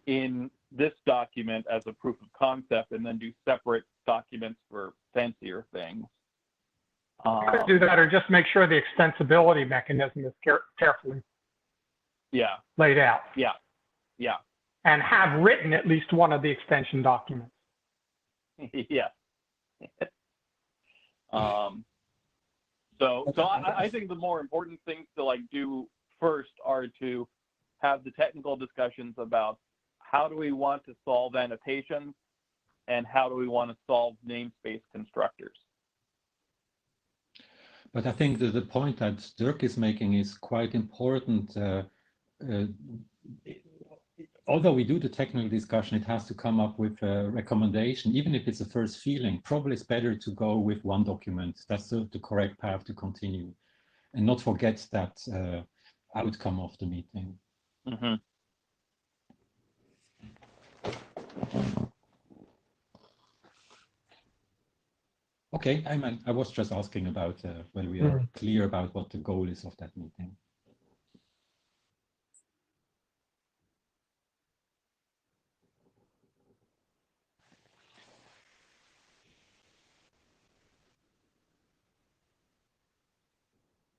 in this document as a proof of concept and then do separate documents for fancier things. You could do that, or just make sure the extensibility mechanism is carefully laid out. Yeah. And have written at least one of the extension documents. Yeah. So I think the more important things to like do first are to have the technical discussions about how do we want to solve annotations and how do we want to solve namespace constructors. But I think that the point that Dirk is making is quite important. Although we do the technical discussion, it has to come up with a recommendation, even if it's a first feeling. Probably it's better to go with one document. That's the correct path to continue, and not forget that outcome of the meeting. Mm-hmm. Okay, I was just asking about whether we are clear about what the goal is of that meeting.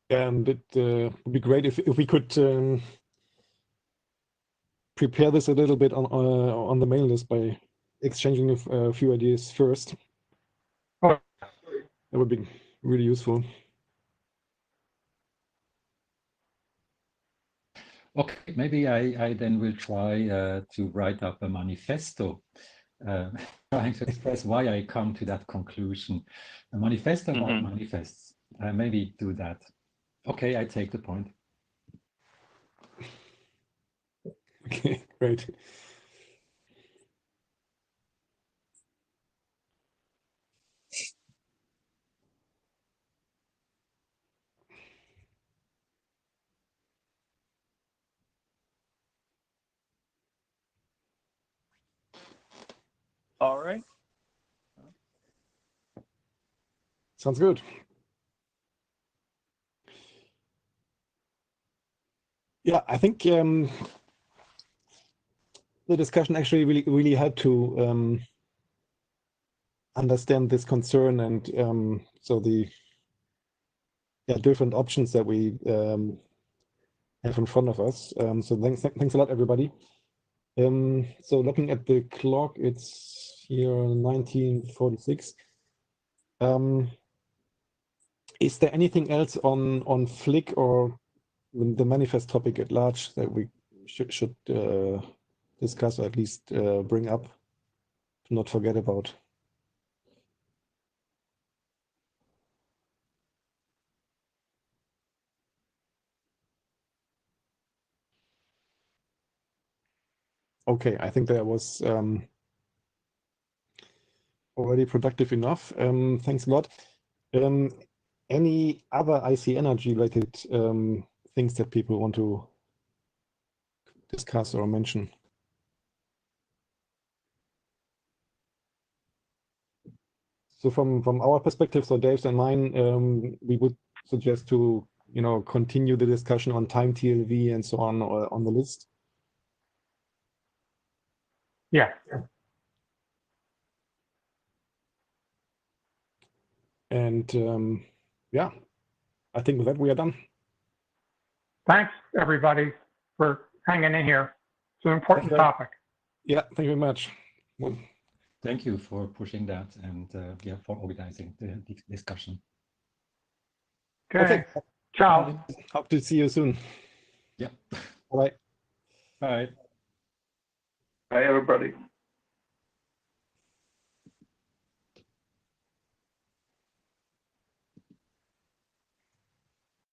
And it would be great if we could prepare this a little bit on the mail list by exchanging a few ideas first. That would be really useful. Okay, maybe I then will try to write up a manifesto, trying to express why I come to that conclusion. A manifesto about manifests. Maybe do that. Okay, I take the point. Okay, great. All right. Sounds good. Yeah, I think the discussion actually really helped to understand this concern and so the different options that we have in front of us. So thanks a lot, everybody. So looking at the clock, it's here 1946. Is there anything else on Flick or the manifest topic at large that we should discuss or at least bring up to not forget about? Okay, I think that was already productive enough. Thanks a lot. Any other ICNRG related things that people want to discuss or mention? So from our perspective, so Dave's and mine, we would suggest to continue the discussion on time TLV and so on the list. Yeah. And yeah, I think with that we are done. Thanks, everybody, for hanging in here. It's an important topic. Yeah, thank you very much. Well, Thank you for pushing that and yeah, for organizing the discussion. Okay. Ciao. Hope to see you soon. Yeah. Bye. Bye. Bye, everybody.